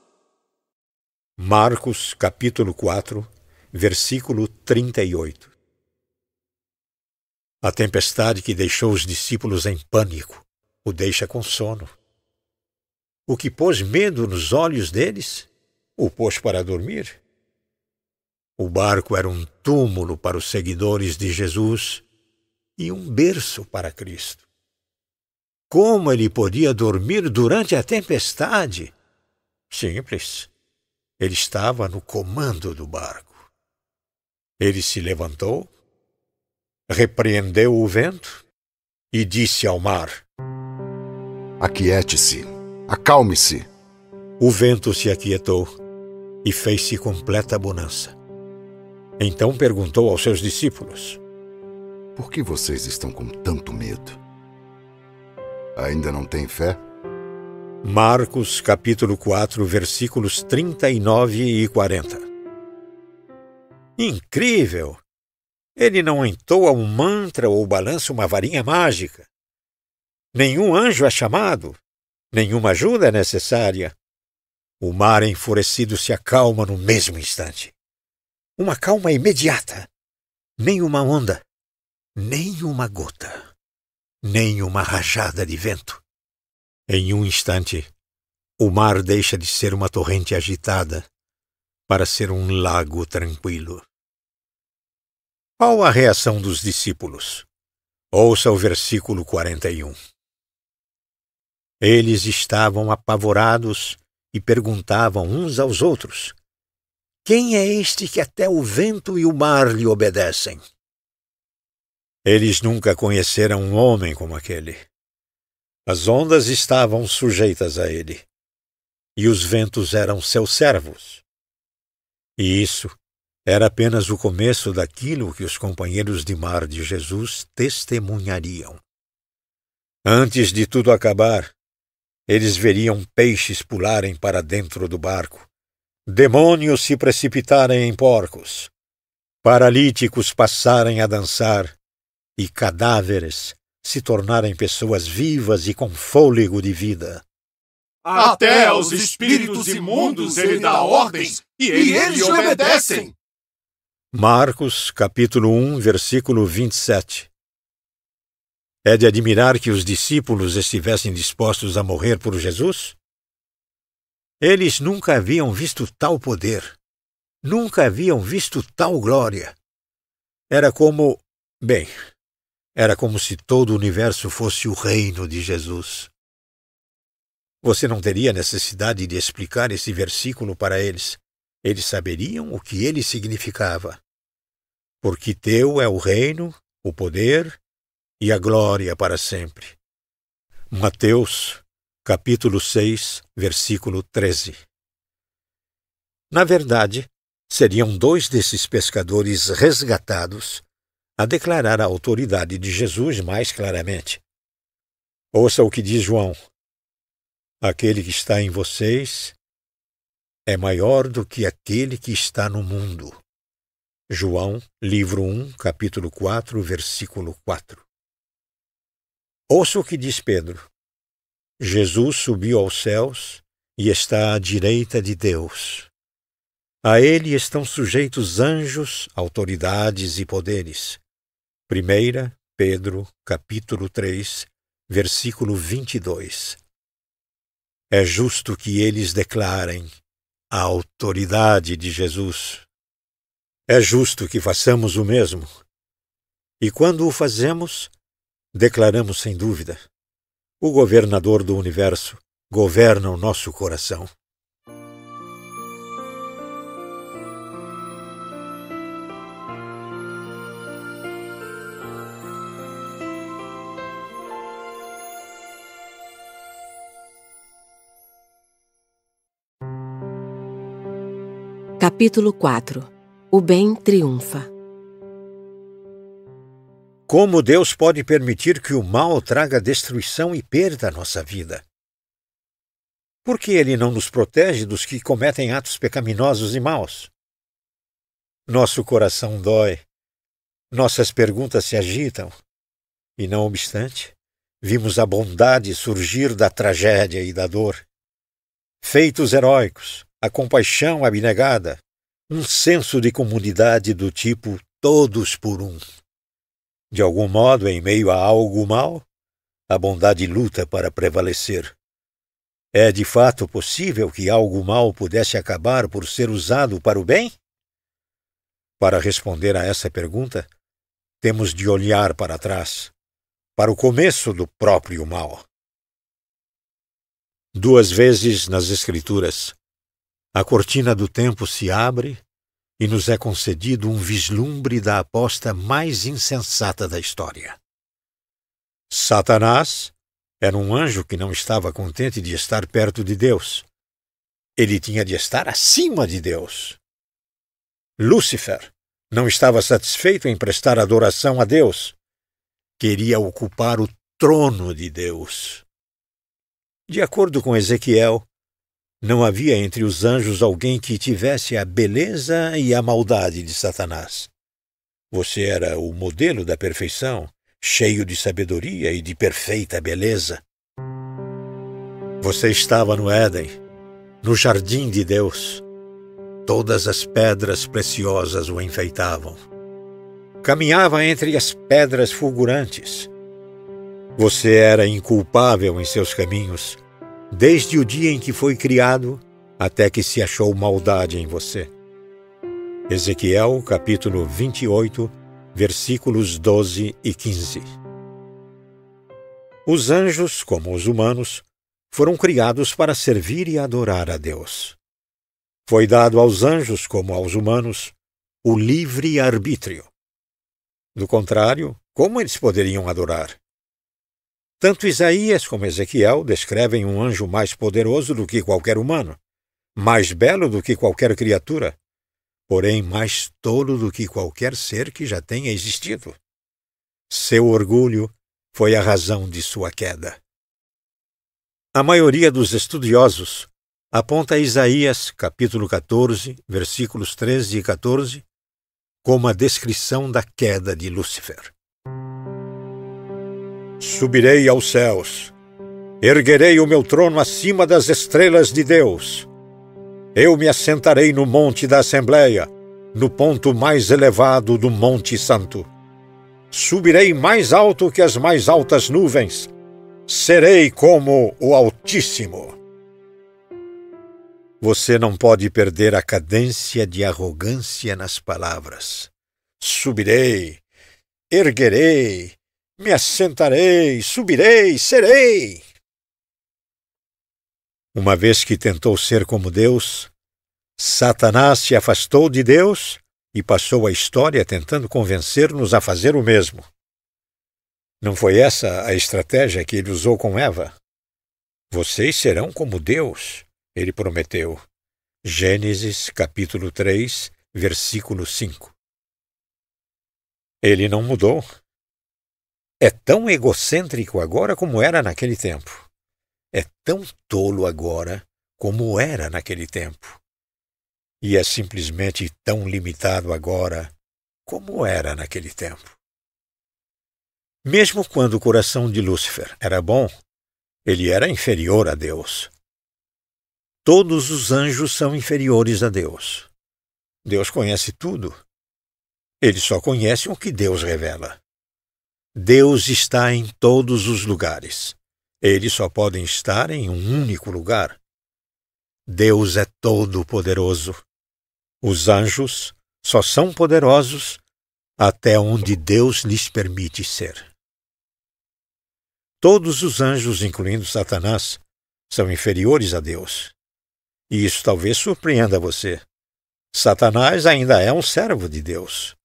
Marcos, capítulo 4, versículo 38. A tempestade que deixou os discípulos em pânico o deixa com sono. O que pôs medo nos olhos deles, o pôs para dormir. O barco era um túmulo para os seguidores de Jesus e um berço para Cristo. Como ele podia dormir durante a tempestade? Simples. Ele estava no comando do barco. Ele se levantou, repreendeu o vento e disse ao mar: Aquiete-se, acalme-se. O vento se aquietou e fez-se completa bonança. Então perguntou aos seus discípulos: Por que vocês estão com tanto medo? Ainda não têm fé? Marcos, capítulo 4, versículos 39 e 40. Incrível! Ele não entoa um mantra ou balança uma varinha mágica. Nenhum anjo é chamado. Nenhuma ajuda é necessária. O mar enfurecido se acalma no mesmo instante. Uma calma imediata. Nem uma onda, nem uma gota, nem uma rajada de vento. Em um instante, o mar deixa de ser uma torrente agitada para ser um lago tranquilo. Qual a reação dos discípulos? Ouça o versículo 41. Eles estavam apavorados e perguntavam uns aos outros: Quem é este que até o vento e o mar lhe obedecem? Eles nunca conheceram um homem como aquele. As ondas estavam sujeitas a ele, e os ventos eram seus servos. E isso era apenas o começo daquilo que os companheiros de mar de Jesus testemunhariam. Antes de tudo acabar, eles veriam peixes pularem para dentro do barco, demônios se precipitarem em porcos, paralíticos passarem a dançar e cadáveres se tornarem pessoas vivas e com fôlego de vida. Até aos espíritos imundos ele dá ordens e eles lhe obedecem. Marcos, capítulo 1, versículo 27. É de admirar que os discípulos estivessem dispostos a morrer por Jesus? Eles nunca haviam visto tal poder, nunca haviam visto tal glória. Era como, Era como se todo o universo fosse o reino de Jesus. Você não teria necessidade de explicar esse versículo para eles. Eles saberiam o que ele significava. Porque teu é o reino, o poder e a glória para sempre. Mateus, capítulo 6, versículo 13. Na verdade, seriam 2 desses pescadores resgatados a declarar a autoridade de Jesus mais claramente. Ouça o que diz João. Aquele que está em vocês é maior do que aquele que está no mundo. João, livro 1, capítulo 4, versículo 4. Ouça o que diz Pedro. Jesus subiu aos céus e está à direita de Deus. A ele estão sujeitos anjos, autoridades e poderes. 1 Pedro, capítulo 3, versículo 22. É justo que eles declarem a autoridade de Jesus. É justo que façamos o mesmo. E quando o fazemos, declaramos sem dúvida: o governador do universo governa o nosso coração. Capítulo 4. O bem triunfa. Como Deus pode permitir que o mal traga destruição e perda à nossa vida? Por que Ele não nos protege dos que cometem atos pecaminosos e maus? Nosso coração dói, nossas perguntas se agitam, e não obstante, vimos a bondade surgir da tragédia e da dor. Feitos heróicos, a compaixão abnegada, um senso de comunidade do tipo todos por um. De algum modo, em meio a algo mal, a bondade luta para prevalecer. É de fato possível que algo mal pudesse acabar por ser usado para o bem? Para responder a essa pergunta, temos de olhar para trás, para o começo do próprio mal. 2 vezes nas Escrituras, a cortina do tempo se abre e nos é concedido um vislumbre da aposta mais insensata da história. Satanás era um anjo que não estava contente de estar perto de Deus. Ele tinha de estar acima de Deus. Lúcifer não estava satisfeito em prestar adoração a Deus. Queria ocupar o trono de Deus. De acordo com Ezequiel, não havia entre os anjos alguém que tivesse a beleza e a maldade de Satanás. Você era o modelo da perfeição, cheio de sabedoria e de perfeita beleza. Você estava no Éden, no jardim de Deus. Todas as pedras preciosas o enfeitavam. Caminhava entre as pedras fulgurantes. Você era inculpável em seus caminhos, desde o dia em que foi criado até que se achou maldade em você. Ezequiel, capítulo 28, versículos 12 e 15. Os anjos, como os humanos, foram criados para servir e adorar a Deus. Foi dado aos anjos, como aos humanos, o livre arbítrio. Do contrário, como eles poderiam adorar? Tanto Isaías como Ezequiel descrevem um anjo mais poderoso do que qualquer humano, mais belo do que qualquer criatura, porém mais tolo do que qualquer ser que já tenha existido. Seu orgulho foi a razão de sua queda. A maioria dos estudiosos aponta Isaías, capítulo 14, versículos 13 e 14, como a descrição da queda de Lúcifer. Subirei aos céus, erguerei o meu trono acima das estrelas de Deus. Eu me assentarei no monte da Assembleia, no ponto mais elevado do Monte Santo. Subirei mais alto que as mais altas nuvens. Serei como o Altíssimo. Você não pode perder a cadência de arrogância nas palavras. Subirei, erguerei, Me assentarei, subirei, serei. Uma vez que tentou ser como Deus, Satanás se afastou de Deus e passou a história tentando convencer-nos a fazer o mesmo. Não foi essa a estratégia que ele usou com Eva? Vocês serão como Deus, ele prometeu. Gênesis, capítulo 3, versículo 5. Ele não mudou. É tão egocêntrico agora como era naquele tempo. É tão tolo agora como era naquele tempo. E é simplesmente tão limitado agora como era naquele tempo. Mesmo quando o coração de Lúcifer era bom, ele era inferior a Deus. Todos os anjos são inferiores a Deus. Deus conhece tudo. Ele só conhece o que Deus revela. Deus está em todos os lugares. Eles só podem estar em um único lugar. Deus é todo-poderoso. Os anjos só são poderosos até onde Deus lhes permite ser. Todos os anjos, incluindo Satanás, são inferiores a Deus. E isso talvez surpreenda você. Satanás ainda é um servo de Deus.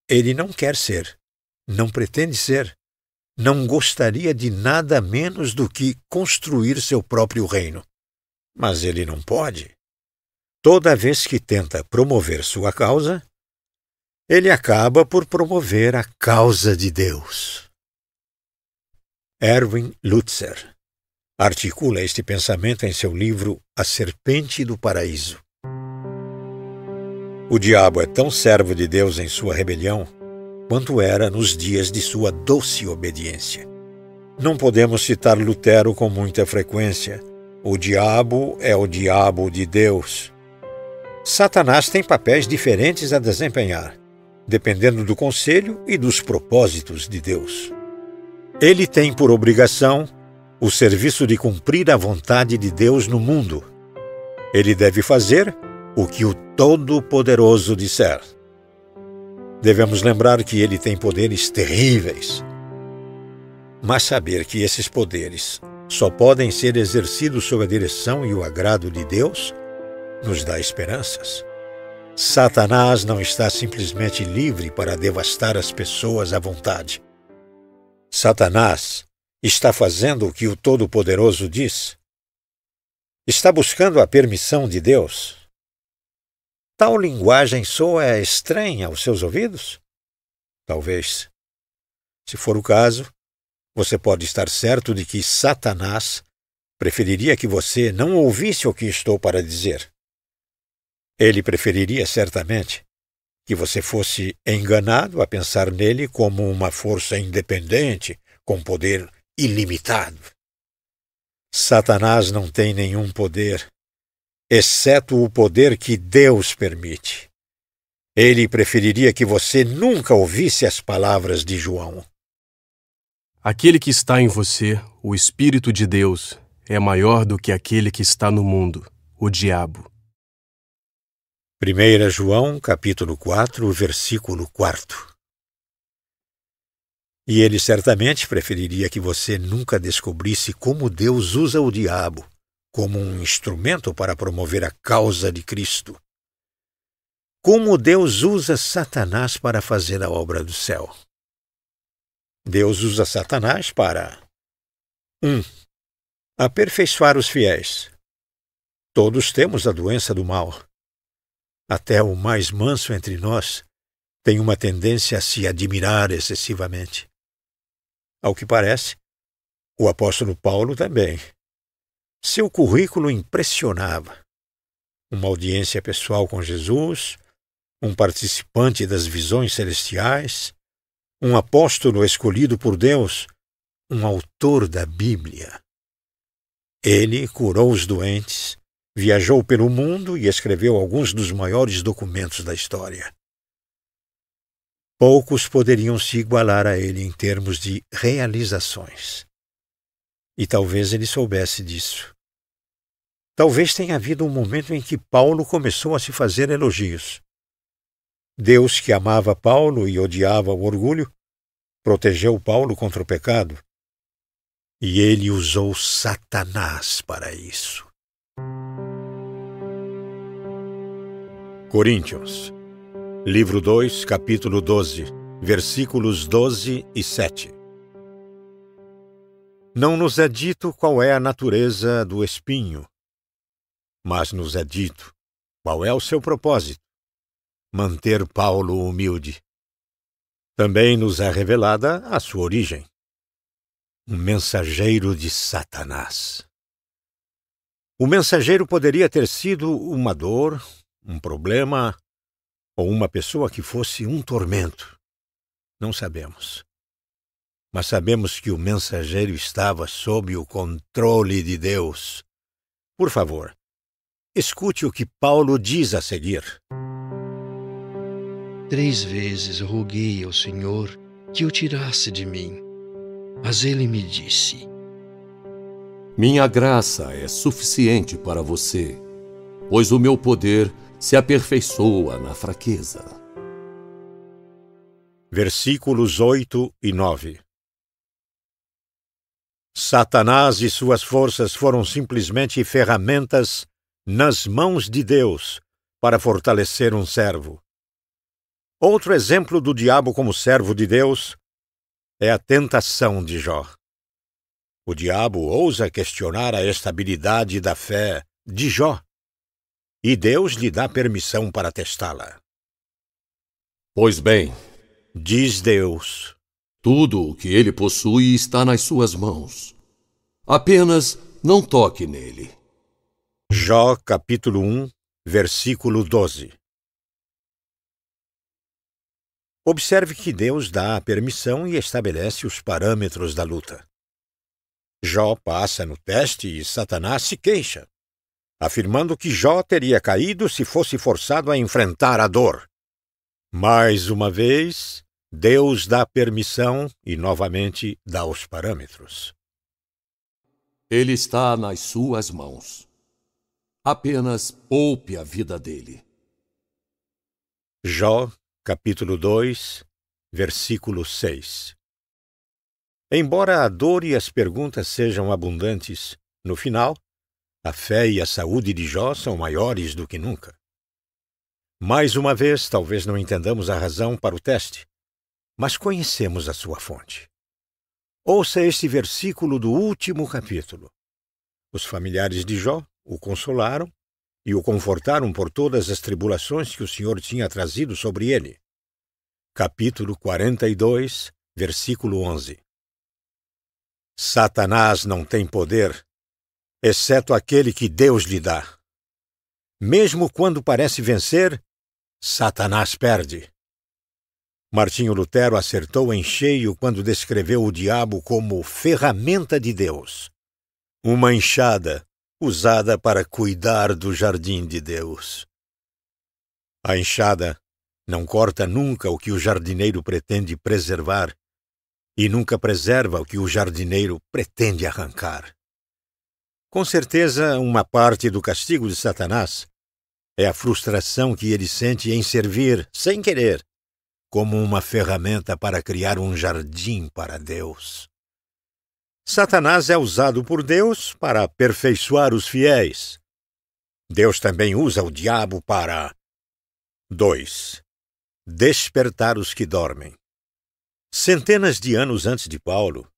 Ele não quer ser, não pretende ser, não gostaria de nada menos do que construir seu próprio reino. Mas ele não pode. Toda vez que tenta promover sua causa, ele acaba por promover a causa de Deus. Erwin Lutzer articula este pensamento em seu livro A Serpente do Paraíso. O diabo é tão servo de Deus em sua rebelião quanto era nos dias de sua doce obediência. Não podemos citar Lutero com muita frequência. O diabo é o diabo de Deus. Satanás tem papéis diferentes a desempenhar, dependendo do conselho e dos propósitos de Deus. Ele tem por obrigação o serviço de cumprir a vontade de Deus no mundo. Ele deve fazer o que o Todo-Poderoso disser. Devemos lembrar que ele tem poderes terríveis, mas saber que esses poderes só podem ser exercidos sob a direção e o agrado de Deus nos dá esperanças. Satanás não está simplesmente livre para devastar as pessoas à vontade. Satanás está fazendo o que o Todo-Poderoso diz. Está buscando a permissão de Deus. Tal linguagem soa estranha aos seus ouvidos? Talvez. Se for o caso, você pode estar certo de que Satanás preferiria que você não ouvisse o que estou para dizer. Ele preferiria, certamente, que você fosse enganado a pensar nele como uma força independente, com poder ilimitado. Satanás não tem nenhum poder, exceto o poder que Deus permite. Ele preferiria que você nunca ouvisse as palavras de João. Aquele que está em você, o Espírito de Deus, é maior do que aquele que está no mundo, o diabo. 1 João, capítulo 4, versículo 4. E ele certamente preferiria que você nunca descobrisse como Deus usa o diabo como um instrumento para promover a causa de Cristo. Como Deus usa Satanás para fazer a obra do céu. Deus usa Satanás para 1. Aperfeiçoar os fiéis. Todos temos a doença do mal. Até o mais manso entre nós tem uma tendência a se admirar excessivamente. Ao que parece, o apóstolo Paulo também. Seu currículo impressionava. Uma audiência pessoal com Jesus, um participante das visões celestiais, um apóstolo escolhido por Deus, um autor da Bíblia. Ele curou os doentes, viajou pelo mundo e escreveu alguns dos maiores documentos da história. Poucos poderiam se igualar a ele em termos de realizações. E talvez ele soubesse disso. Talvez tenha havido um momento em que Paulo começou a se fazer elogios. Deus, que amava Paulo e odiava o orgulho, protegeu Paulo contra o pecado, e ele usou Satanás para isso. Coríntios, livro 2, capítulo 12, versículos 12 e 7. Não nos é dito qual é a natureza do espinho, mas nos é dito qual é o seu propósito: manter Paulo humilde. Também nos é revelada a sua origem: um mensageiro de Satanás. O mensageiro poderia ter sido uma dor, um problema, ou uma pessoa que fosse um tormento. Não sabemos. Mas sabemos que o mensageiro estava sob o controle de Deus. Por favor, escute o que Paulo diz a seguir. 3 vezes roguei ao Senhor que o tirasse de mim, mas ele me disse: Minha graça é suficiente para você, pois o meu poder se aperfeiçoa na fraqueza. Versículos 8 e 9. Satanás e suas forças foram simplesmente ferramentas nas mãos de Deus para fortalecer um servo. Outro exemplo do diabo como servo de Deus é a tentação de Jó. O diabo ousa questionar a estabilidade da fé de Jó, e Deus lhe dá permissão para testá-la. Pois bem, diz Deus, tudo o que ele possui está nas suas mãos. Apenas não toque nele. Jó, capítulo 1, versículo 12. Observe que Deus dá a permissão e estabelece os parâmetros da luta. Jó passa no teste e Satanás se queixa, afirmando que Jó teria caído se fosse forçado a enfrentar a dor. Mais uma vez, Deus dá permissão e novamente dá os parâmetros. Ele está nas suas mãos. Apenas poupe a vida dele. Jó, capítulo 2, versículo 6. Embora a dor e as perguntas sejam abundantes, no final, a fé e a saúde de Jó são maiores do que nunca. Mais uma vez, talvez não entendamos a razão para o teste, mas conhecemos a sua fonte. Ouça este versículo do último capítulo. Os familiares de Jó o consolaram e o confortaram por todas as tribulações que o Senhor tinha trazido sobre ele. Capítulo 42, versículo 11. Satanás não tem poder, exceto aquele que Deus lhe dá. Mesmo quando parece vencer, Satanás perde. Martinho Lutero acertou em cheio quando descreveu o diabo como ferramenta de Deus, uma enxada usada para cuidar do jardim de Deus. A enxada não corta nunca o que o jardineiro pretende preservar e nunca preserva o que o jardineiro pretende arrancar. Com certeza, uma parte do castigo de Satanás é a frustração que ele sente em servir, sem querer, como uma ferramenta para criar um jardim para Deus. Satanás é usado por Deus para aperfeiçoar os fiéis. Deus também usa o diabo para 2. Despertar os que dormem. Centenas de anos antes de Paulo,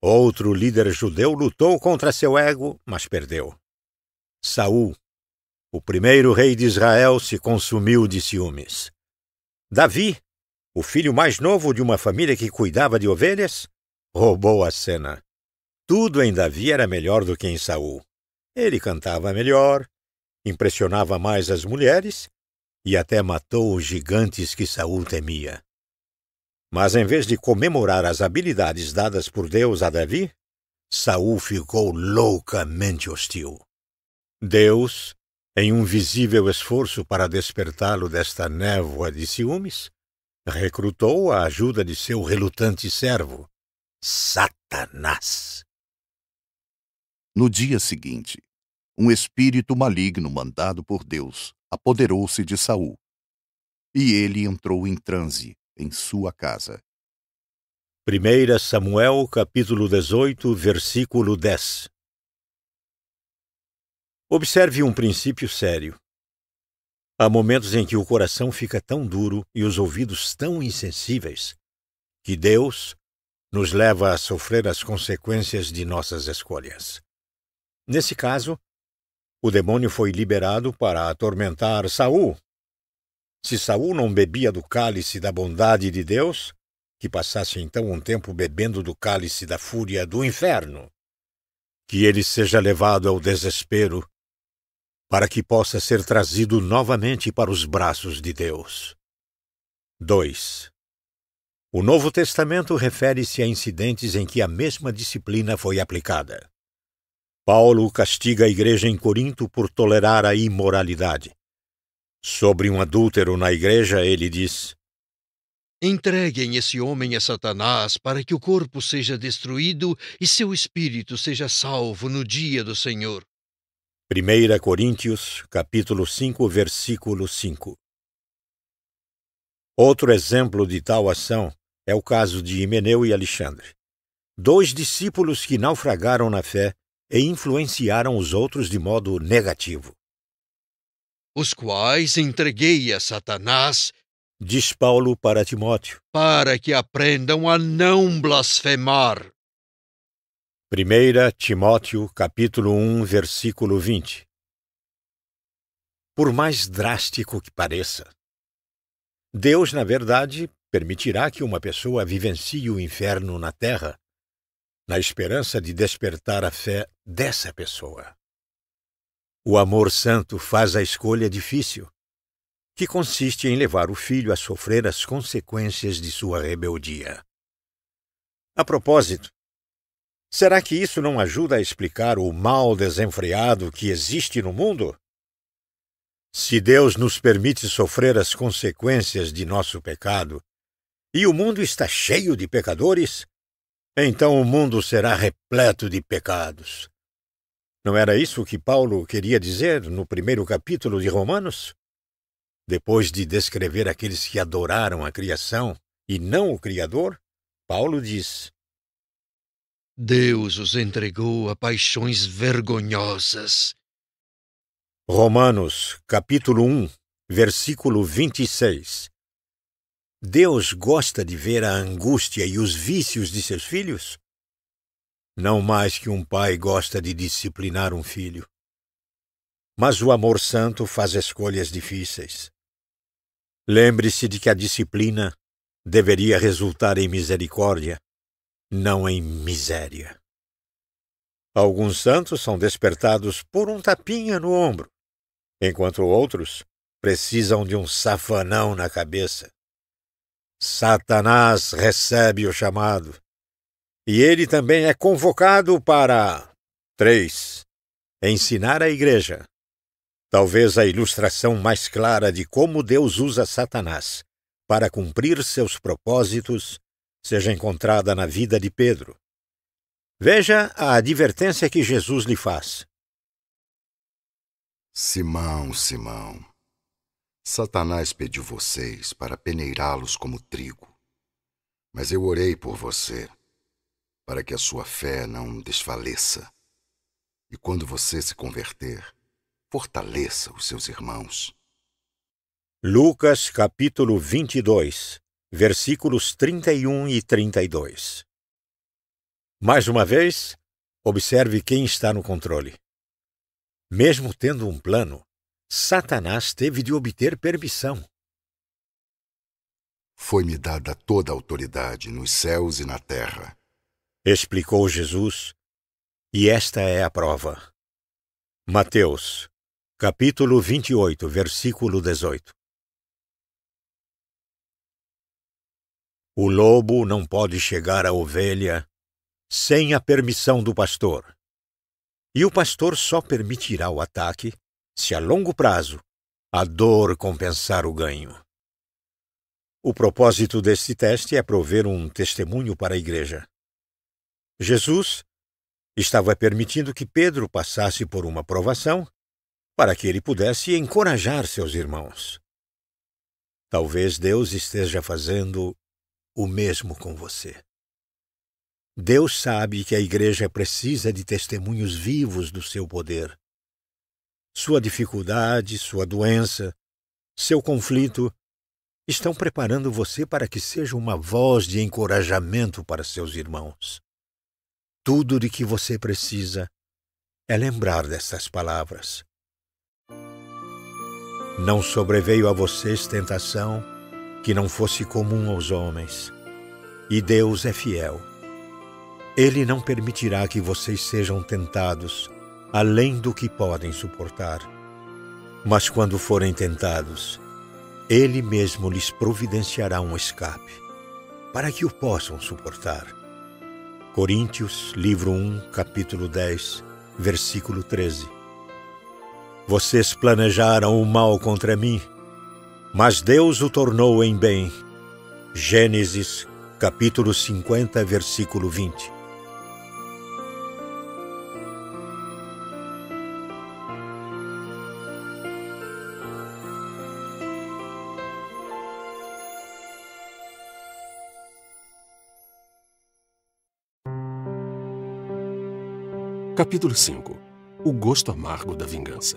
outro líder judeu lutou contra seu ego, mas perdeu. Saul, o primeiro rei de Israel, se consumiu de ciúmes. Davi, o filho mais novo de uma família que cuidava de ovelhas, roubou a cena. Tudo em Davi era melhor do que em Saul. Ele cantava melhor, impressionava mais as mulheres e até matou os gigantes que Saul temia. Mas em vez de comemorar as habilidades dadas por Deus a Davi, Saul ficou loucamente hostil. Deus, em um visível esforço para despertá-lo desta névoa de ciúmes, recrutou a ajuda de seu relutante servo, Satanás. No dia seguinte, um espírito maligno mandado por Deus apoderou-se de Saul, e ele entrou em transe em sua casa. 1 Samuel, capítulo 18, versículo 10. Observe um princípio sério. Há momentos em que o coração fica tão duro e os ouvidos tão insensíveis que Deus nos leva a sofrer as consequências de nossas escolhas. Nesse caso, o demônio foi liberado para atormentar Saul. Se Saul não bebia do cálice da bondade de Deus, que passasse então um tempo bebendo do cálice da fúria do inferno. Que ele seja levado ao desespero, para que possa ser trazido novamente para os braços de Deus. 2. O Novo Testamento refere-se a incidentes em que a mesma disciplina foi aplicada. Paulo castiga a igreja em Corinto por tolerar a imoralidade. Sobre um adúltero na igreja, ele diz: Entreguem esse homem a Satanás para que o corpo seja destruído e seu espírito seja salvo no dia do Senhor. 1 Coríntios, capítulo 5, versículo 5. Outro exemplo de tal ação é o caso de Himeneu e Alexandre, 2 discípulos que naufragaram na fé e influenciaram os outros de modo negativo. Os quais entreguei a Satanás, diz Paulo para Timóteo, para que aprendam a não blasfemar. 1 Timóteo, capítulo 1, versículo 20. Por mais drástico que pareça, Deus, na verdade, permitirá que uma pessoa vivencie o inferno na terra, na esperança de despertar a fé dessa pessoa. O amor santo faz a escolha difícil, que consiste em levar o filho a sofrer as consequências de sua rebeldia. A propósito, será que isso não ajuda a explicar o mal desenfreado que existe no mundo? Se Deus nos permite sofrer as consequências de nosso pecado, e o mundo está cheio de pecadores, então o mundo será repleto de pecados. Não era isso que Paulo queria dizer no primeiro capítulo de Romanos? Depois de descrever aqueles que adoraram a criação e não o Criador, Paulo diz: Deus os entregou a paixões vergonhosas. Romanos, capítulo 1, versículo 26. Deus gosta de ver a angústia e os vícios de seus filhos? Não mais que um pai gosta de disciplinar um filho. Mas o amor santo faz escolhas difíceis. Lembre-se de que a disciplina deveria resultar em misericórdia, não em miséria. Alguns santos são despertados por um tapinha no ombro, enquanto outros precisam de um safanão na cabeça. Satanás recebe o chamado, e ele também é convocado para 3. Ensinar a igreja. Talvez a ilustração mais clara de como Deus usa Satanás para cumprir seus propósitos seja encontrada na vida de Pedro. Veja a advertência que Jesus lhe faz. Simão, Simão, Satanás pediu vocês para peneirá-los como trigo, mas eu orei por você, para que a sua fé não desfaleça. E quando você se converter, fortaleça os seus irmãos. Lucas, capítulo 22, versículos 31 e 32. Mais uma vez, observe quem está no controle. Mesmo tendo um plano, Satanás teve de obter permissão. Foi-me dada toda a autoridade nos céus e na terra, explicou Jesus, e esta é a prova. Mateus, capítulo 28, versículo 18. O lobo não pode chegar à ovelha sem a permissão do pastor. E o pastor só permitirá o ataque se a longo prazo a dor compensar o ganho. O propósito deste teste é prover um testemunho para a igreja. Jesus estava permitindo que Pedro passasse por uma provação para que ele pudesse encorajar seus irmãos. Talvez Deus esteja fazendo o mesmo com você. Deus sabe que a igreja precisa de testemunhos vivos do seu poder. Sua dificuldade, sua doença, seu conflito estão preparando você para que seja uma voz de encorajamento para seus irmãos. Tudo de que você precisa é lembrar dessas palavras. Não sobreveio a vocês tentação que não fosse comum aos homens, e Deus é fiel. Ele não permitirá que vocês sejam tentados além do que podem suportar. Mas quando forem tentados, Ele mesmo lhes providenciará um escape, para que o possam suportar. Coríntios, livro 1, capítulo 10, versículo 13. Vocês planejaram o mal contra mim, mas Deus o tornou em bem. Gênesis, capítulo 50, versículo 20. Capítulo 5. O gosto amargo da vingança.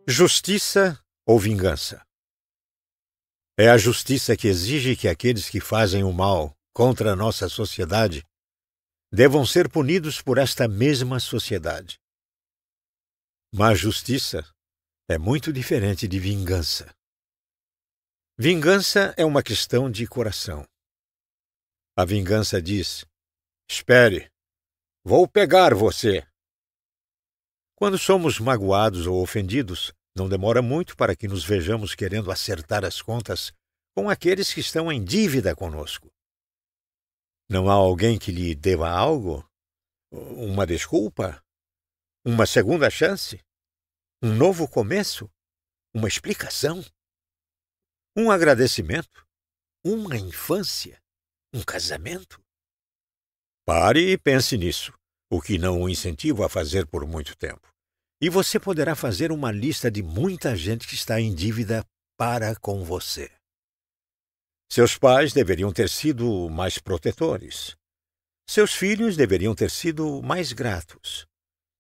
Justiça ou vingança? É a justiça que exige que aqueles que fazem o mal contra a nossa sociedade devam ser punidos por esta mesma sociedade. Mas justiça é muito diferente de vingança. Vingança é uma questão de coração. A vingança diz: espere, vou pegar você. Quando somos magoados ou ofendidos, não demora muito para que nos vejamos querendo acertar as contas com aqueles que estão em dívida conosco. Não há alguém que lhe deva algo? Uma desculpa? Uma segunda chance? Um novo começo? Uma explicação? Um agradecimento? Uma infância? Um casamento? Pare e pense nisso, o que não o incentivo a fazer por muito tempo. E você poderá fazer uma lista de muita gente que está em dívida para com você. Seus pais deveriam ter sido mais protetores. Seus filhos deveriam ter sido mais gratos.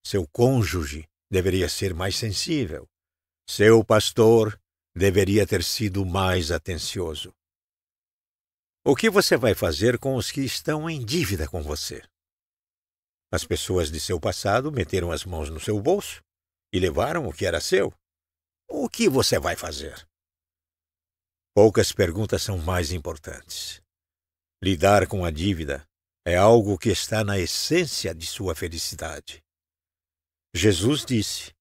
Seu cônjuge deveria ser mais sensível. Seu pastor deveria ter sido mais atencioso. O que você vai fazer com os que estão em dívida com você? As pessoas de seu passado meteram as mãos no seu bolso e levaram o que era seu. O que você vai fazer? Poucas perguntas são mais importantes. Lidar com a dívida é algo que está na essência de sua felicidade. Jesus disse: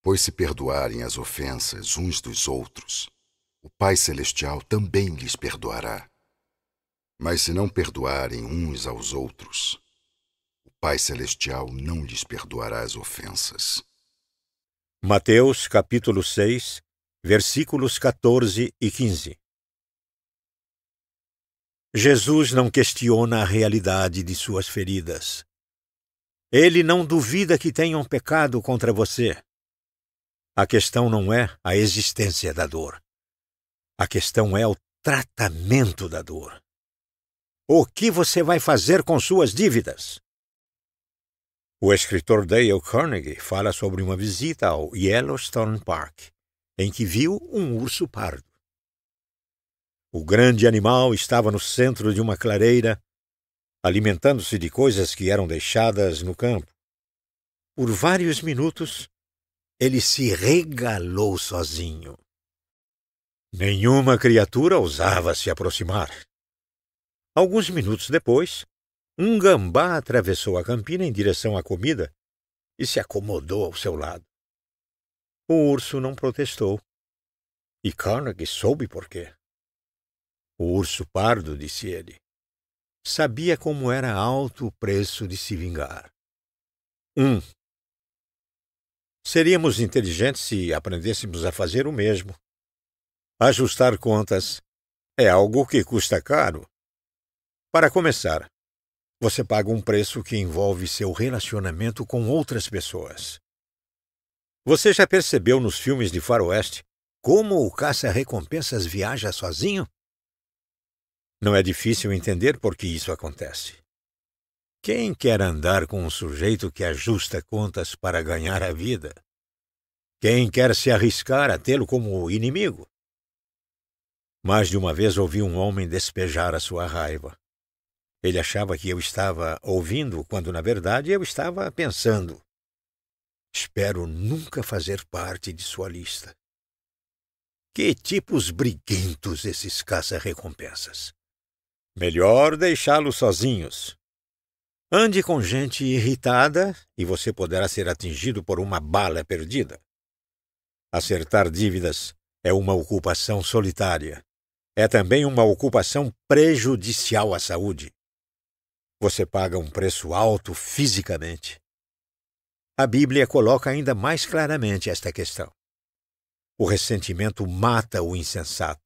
Pois se perdoarem as ofensas uns dos outros, o Pai Celestial também lhes perdoará. Mas se não perdoarem uns aos outros, o Pai Celestial não lhes perdoará as ofensas. Mateus, capítulo 6, versículos 14 e 15. Jesus não questiona a realidade de suas feridas. Ele não duvida que tenham pecado contra você. A questão não é a existência da dor. A questão é o tratamento da dor. O que você vai fazer com suas dívidas? O escritor Dale Carnegie fala sobre uma visita ao Yellowstone Park, em que viu um urso pardo. O grande animal estava no centro de uma clareira, alimentando-se de coisas que eram deixadas no campo. Por vários minutos, ele se regalou sozinho. Nenhuma criatura ousava se aproximar. Alguns minutos depois, um gambá atravessou a campina em direção à comida e se acomodou ao seu lado. O urso não protestou, e Carnegie soube por quê. O urso pardo, disse ele, sabia como era alto o preço de se vingar. 1. Seríamos inteligentes se aprendêssemos a fazer o mesmo. Ajustar contas é algo que custa caro. Para começar, você paga um preço que envolve seu relacionamento com outras pessoas. Você já percebeu nos filmes de faroeste como o caça-recompensas viaja sozinho? Não é difícil entender por que isso acontece. Quem quer andar com um sujeito que ajusta contas para ganhar a vida? Quem quer se arriscar a tê-lo como inimigo? Mais de uma vez ouvi um homem despejar a sua raiva. Ele achava que eu estava ouvindo, quando na verdade eu estava pensando. Espero nunca fazer parte de sua lista. Que tipos briguentos esses caça-recompensas. Melhor deixá-los sozinhos. Ande com gente irritada e você poderá ser atingido por uma bala perdida. Acertar dívidas é uma ocupação solitária. É também uma ocupação prejudicial à saúde. Você paga um preço alto fisicamente. A Bíblia coloca ainda mais claramente esta questão. O ressentimento mata o insensato.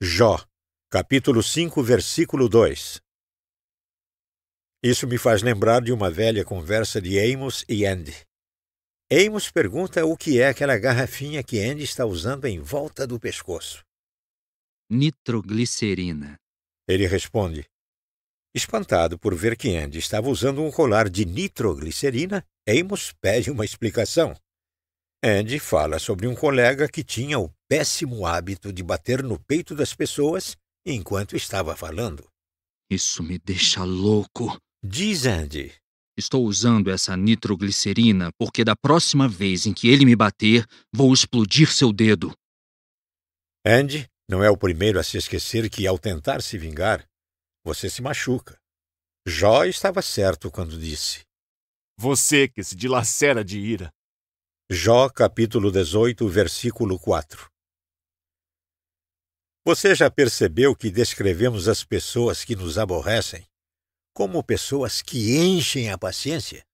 Jó, capítulo 5, versículo 2. Isso me faz lembrar de uma velha conversa de Amos e Andy. Amos pergunta o que é aquela garrafinha que Andy está usando em volta do pescoço. Nitroglicerina. Ele responde. Espantado por ver que Andy estava usando um colar de nitroglicerina, Amos pede uma explicação. Andy fala sobre um colega que tinha o péssimo hábito de bater no peito das pessoas enquanto estava falando. Isso me deixa louco. Diz Andy. Estou usando essa nitroglicerina porque da próxima vez em que ele me bater, vou explodir seu dedo. Andy não é o primeiro a se esquecer que, ao tentar se vingar, você se machuca. Jó estava certo quando disse. Você que se dilacera de ira. Jó, capítulo 18, versículo 4. Você já percebeu que descrevemos as pessoas que nos aborrecem como pessoas que enchem a paciência?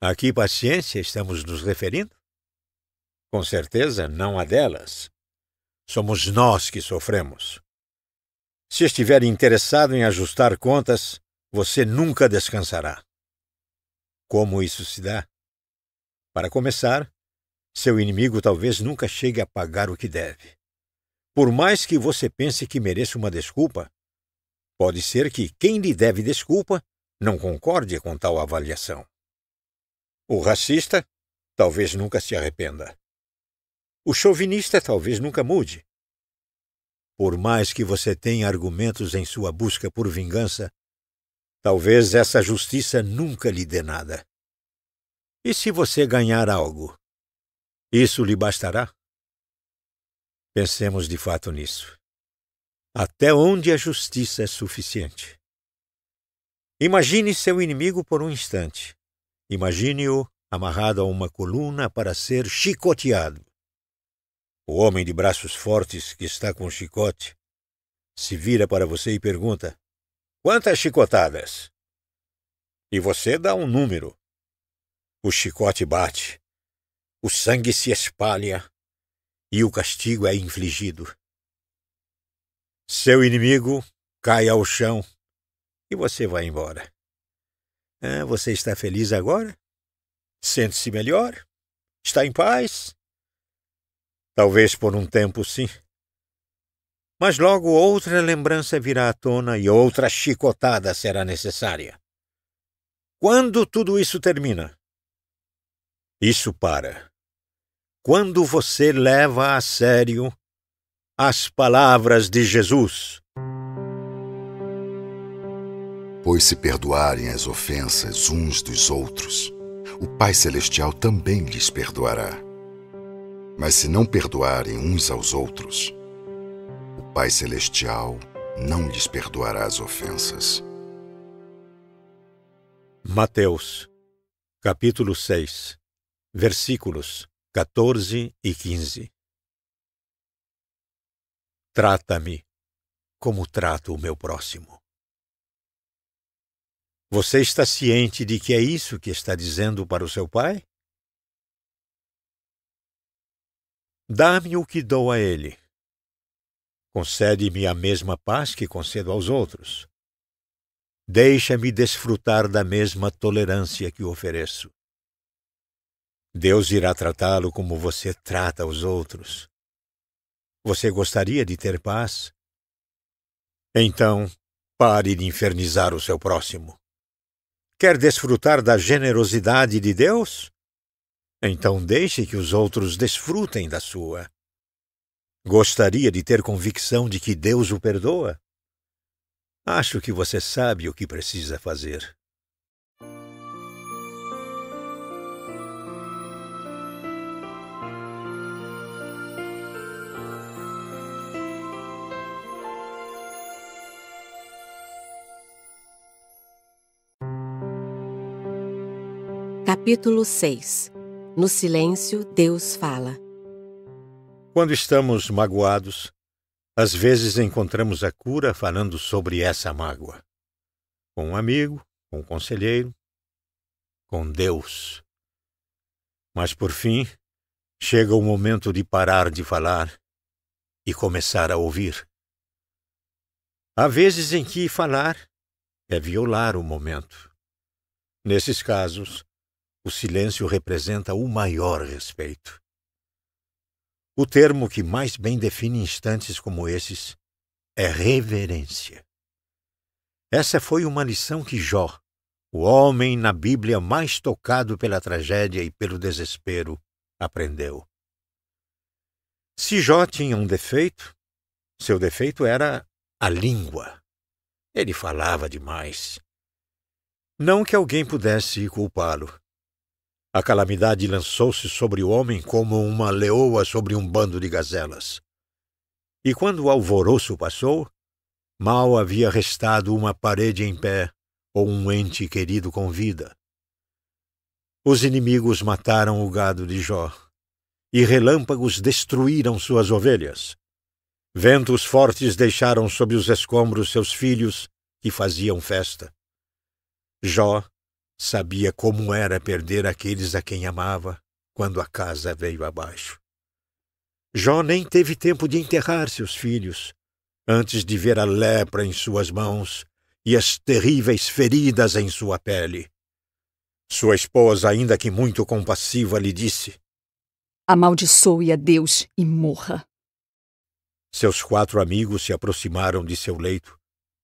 A que paciência estamos nos referindo? Com certeza, não a delas. Somos nós que sofremos. Se estiver interessado em ajustar contas, você nunca descansará. Como isso se dá? Para começar, seu inimigo talvez nunca chegue a pagar o que deve. Por mais que você pense que mereça uma desculpa, pode ser que quem lhe deve desculpa não concorde com tal avaliação. O racista talvez nunca se arrependa. O chauvinista talvez nunca mude. Por mais que você tenha argumentos em sua busca por vingança, talvez essa justiça nunca lhe dê nada. E se você ganhar algo, isso lhe bastará? Pensemos de fato nisso. Até onde a justiça é suficiente? Imagine seu inimigo por um instante. Imagine-o amarrado a uma coluna para ser chicoteado. O homem de braços fortes que está com o chicote se vira para você e pergunta: quantas chicotadas? E você dá um número. O chicote bate, o sangue se espalha e o castigo é infligido. Seu inimigo cai ao chão e você vai embora. Você está feliz agora? Sente-se melhor? Está em paz? Talvez por um tempo, sim. Mas logo outra lembrança virá à tona e outra chicotada será necessária. Quando tudo isso termina? Isso para. Quando você leva a sério as palavras de Jesus. Pois se perdoarem as ofensas uns dos outros, o Pai Celestial também lhes perdoará. Mas se não perdoarem uns aos outros, o Pai Celestial não lhes perdoará as ofensas. Mateus, capítulo 6, versículos 14 e 15. Trata-me como trato o meu próximo. Você está ciente de que é isso que está dizendo para o seu pai? Dá-me o que dou a ele. Concede-me a mesma paz que concedo aos outros. Deixa-me desfrutar da mesma tolerância que ofereço. Deus irá tratá-lo como você trata os outros. Você gostaria de ter paz? Então, pare de infernizar o seu próximo. Quer desfrutar da generosidade de Deus? Então deixe que os outros desfrutem da sua. Gostaria de ter convicção de que Deus o perdoa? Acho que você sabe o que precisa fazer. Capítulo 6. No silêncio, Deus fala. Quando estamos magoados, às vezes encontramos a cura falando sobre essa mágoa. Com um amigo, com um conselheiro, com Deus. Mas, por fim, chega o momento de parar de falar e começar a ouvir. Há vezes em que falar é violar o momento. Nesses casos, o silêncio representa o maior respeito. O termo que mais bem define instantes como esses é reverência. Essa foi uma lição que Jó, o homem na Bíblia mais tocado pela tragédia e pelo desespero, aprendeu. Se Jó tinha um defeito, seu defeito era a língua. Ele falava demais. Não que alguém pudesse culpá-lo. A calamidade lançou-se sobre o homem como uma leoa sobre um bando de gazelas. E quando o alvoroço passou, mal havia restado uma parede em pé ou um ente querido com vida. Os inimigos mataram o gado de Jó, e relâmpagos destruíram suas ovelhas. Ventos fortes deixaram sob os escombros seus filhos, que faziam festa. Jó sabia como era perder aqueles a quem amava quando a casa veio abaixo. Jó nem teve tempo de enterrar seus filhos, antes de ver a lepra em suas mãos e as terríveis feridas em sua pele. Sua esposa, ainda que muito compassiva, lhe disse: amaldiçoe a Deus e morra. Seus 4 amigos se aproximaram de seu leito,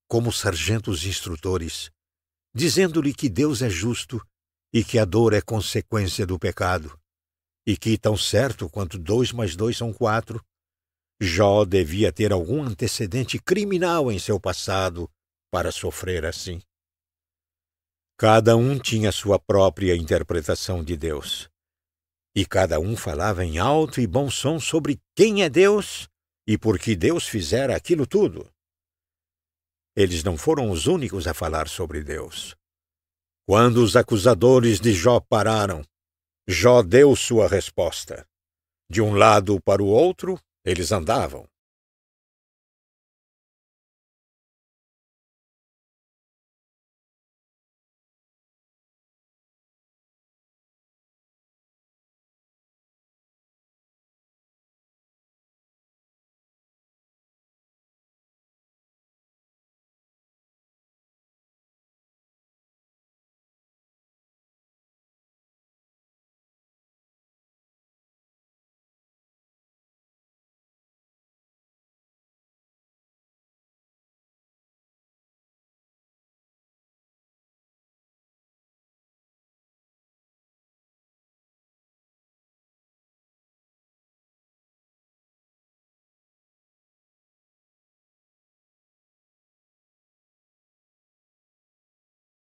como sargentos instrutores, dizendo-lhe que Deus é justo e que a dor é consequência do pecado, e que, tão certo quanto 2 mais 2 são 4, Jó devia ter algum antecedente criminal em seu passado para sofrer assim. Cada um tinha sua própria interpretação de Deus, e cada um falava em alto e bom som sobre quem é Deus e por que Deus fizera aquilo tudo. Eles não foram os únicos a falar sobre Deus. Quando os acusadores de Jó pararam, Jó deu sua resposta. De um lado para o outro, eles andavam.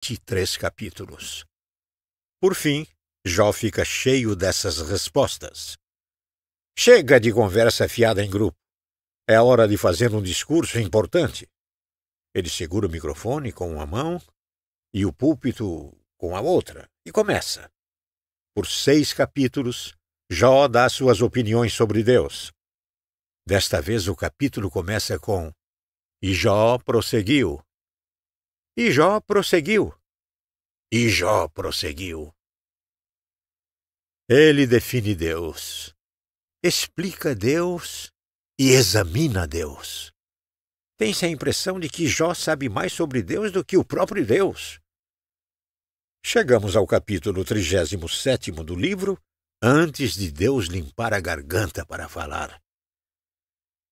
De 3 capítulos. Por fim, Jó fica cheio dessas respostas. Chega de conversa fiada em grupo. É hora de fazer um discurso importante. Ele segura o microfone com uma mão e o púlpito com a outra e começa. Por 6 capítulos, Jó dá suas opiniões sobre Deus. Desta vez o capítulo começa com E Jó prosseguiu. E Jó prosseguiu. E Jó prosseguiu. Ele define Deus, explica Deus e examina Deus. Tem-se a impressão de que Jó sabe mais sobre Deus do que o próprio Deus. Chegamos ao capítulo 37º do livro, antes de Deus limpar a garganta para falar.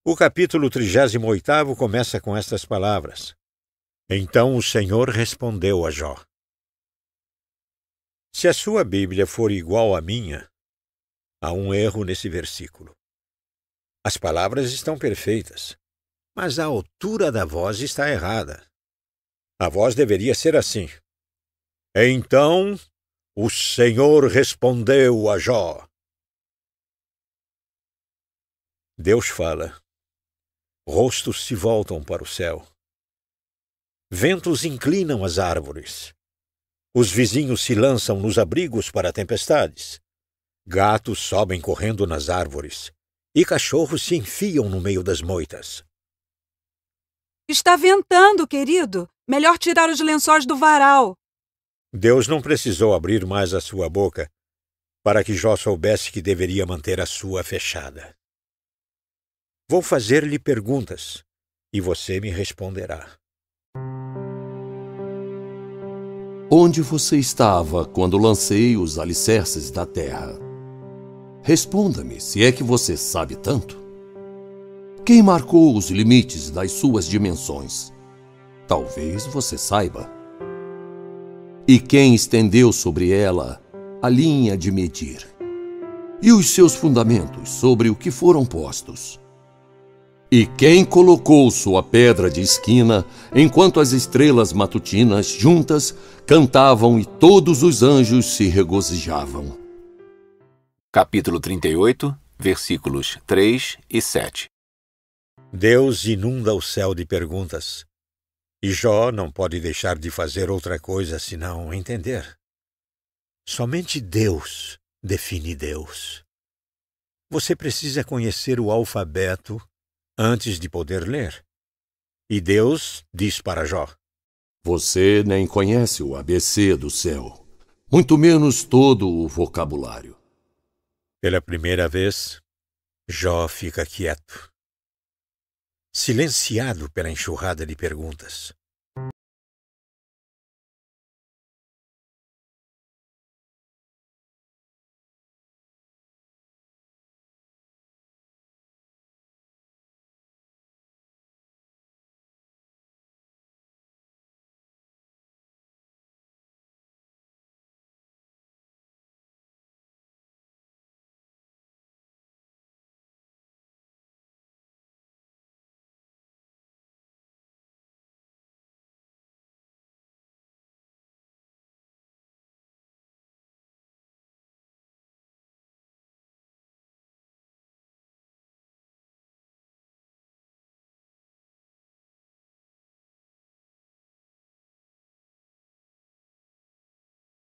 O capítulo 38º começa com estas palavras. Então o Senhor respondeu a Jó. Se a sua Bíblia for igual à minha, há um erro nesse versículo. As palavras estão perfeitas, mas a altura da voz está errada. A voz deveria ser assim. Então o Senhor respondeu a Jó. Deus fala. Rostos se voltam para o céu. Ventos inclinam as árvores. Os vizinhos se lançam nos abrigos para tempestades. Gatos sobem correndo nas árvores. E cachorros se enfiam no meio das moitas. Está ventando, querido. Melhor tirar os lençóis do varal. Deus não precisou abrir mais a sua boca para que Jó soubesse que deveria manter a sua fechada. Vou fazer-lhe perguntas e você me responderá. Onde você estava quando lancei os alicerces da terra? Responda-me, se é que você sabe tanto. Quem marcou os limites das suas dimensões? Talvez você saiba. E quem estendeu sobre ela a linha de medir? E os seus fundamentos sobre o que foram postos? E quem colocou sua pedra de esquina enquanto as estrelas matutinas juntas cantavam e todos os anjos se regozijavam? Capítulo 38, versículos 3 e 7. Deus inunda o céu de perguntas, e Jó não pode deixar de fazer outra coisa senão entender. Somente Deus define Deus. Você precisa conhecer o alfabeto antes de poder ler. E Deus diz para Jó: Você nem conhece o ABC do céu, muito menos todo o vocabulário. Pela primeira vez, Jó fica quieto, silenciado pela enxurrada de perguntas.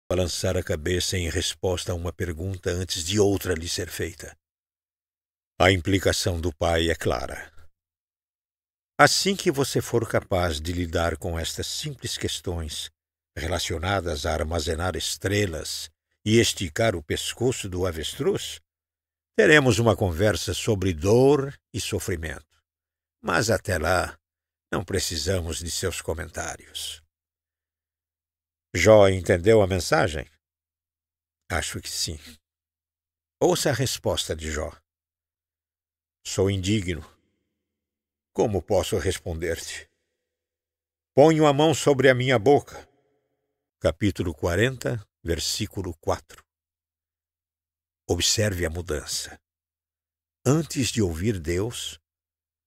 Balançar a cabeça em resposta a uma pergunta antes de outra lhe ser feita. A implicação do pai é clara. Assim que você for capaz de lidar com estas simples questões relacionadas a armazenar estrelas e esticar o pescoço do avestruz, teremos uma conversa sobre dor e sofrimento. Mas até lá, não precisamos de seus comentários. Jó entendeu a mensagem? Acho que sim. Ouça a resposta de Jó. Sou indigno. Como posso responder-te? Ponho a mão sobre a minha boca. Capítulo 40, versículo 4. Observe a mudança. Antes de ouvir Deus,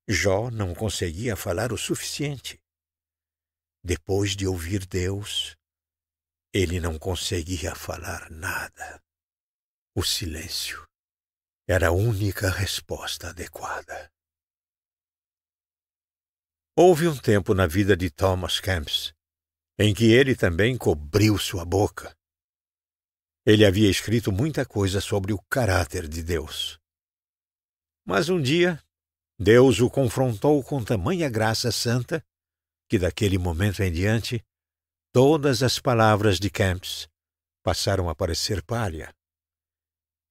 Jó não conseguia falar o suficiente. Depois de ouvir Deus, ele não conseguia falar nada. O silêncio era a única resposta adequada. Houve um tempo na vida de Thomas Camps em que ele também cobriu sua boca. Ele havia escrito muita coisa sobre o caráter de Deus. Mas um dia, Deus o confrontou com tamanha graça santa que daquele momento em diante todas as palavras de Camps passaram a parecer palha.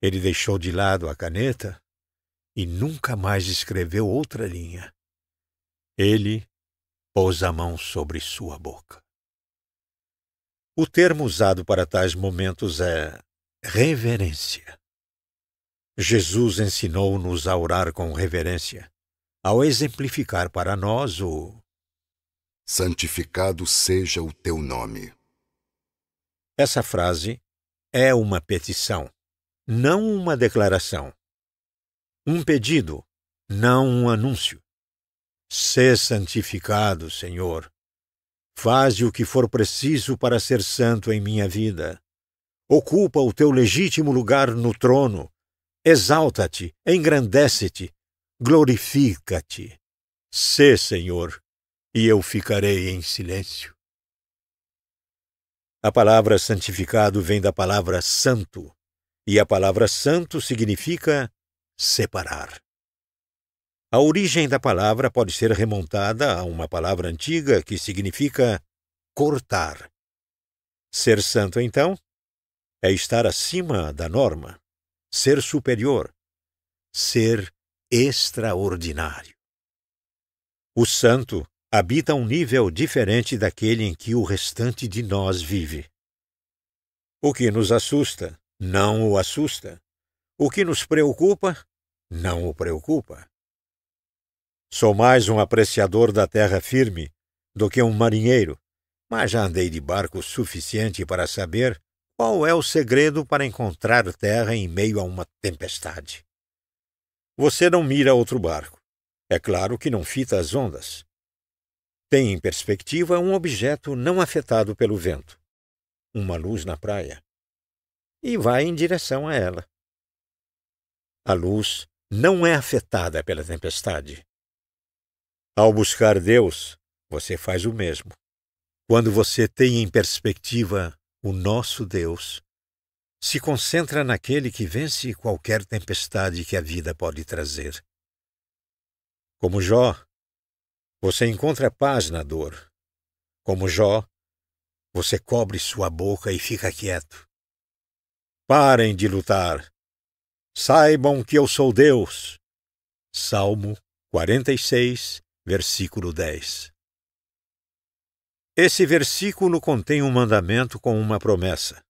Ele deixou de lado a caneta e nunca mais escreveu outra linha. Ele pôs a mão sobre sua boca. O termo usado para tais momentos é reverência. Jesus ensinou-nos a orar com reverência, ao exemplificar para nós o santificado seja o teu nome. Essa frase é uma petição, não uma declaração. Um pedido, não um anúncio. Sê santificado, Senhor. Faze o que for preciso para ser santo em minha vida. Ocupa o teu legítimo lugar no trono. Exalta-te, engrandece-te, glorifica-te. Sê, Senhor, e eu ficarei em silêncio. A palavra santificado vem da palavra santo, e a palavra santo significa separar. A origem da palavra pode ser remontada a uma palavra antiga que significa cortar. Ser santo, então, é estar acima da norma, ser superior, ser extraordinário. O santo habita um nível diferente daquele em que o restante de nós vive. O que nos assusta não o assusta. O que nos preocupa não o preocupa. Sou mais um apreciador da terra firme do que um marinheiro, mas já andei de barco suficiente para saber qual é o segredo para encontrar terra em meio a uma tempestade. Você não mira outro barco. É claro que não fita as ondas. Tem em perspectiva um objeto não afetado pelo vento, uma luz na praia, e vai em direção a ela. A luz não é afetada pela tempestade. Ao buscar Deus, você faz o mesmo. Quando você tem em perspectiva o nosso Deus, se concentra naquele que vence qualquer tempestade que a vida pode trazer. Como Jó, você encontra paz na dor. Como Jó, você cobre sua boca e fica quieto. Parem de lutar. Saibam que eu sou Deus. Salmo 46, versículo 10. Esse versículo contém um mandamento com uma promessa.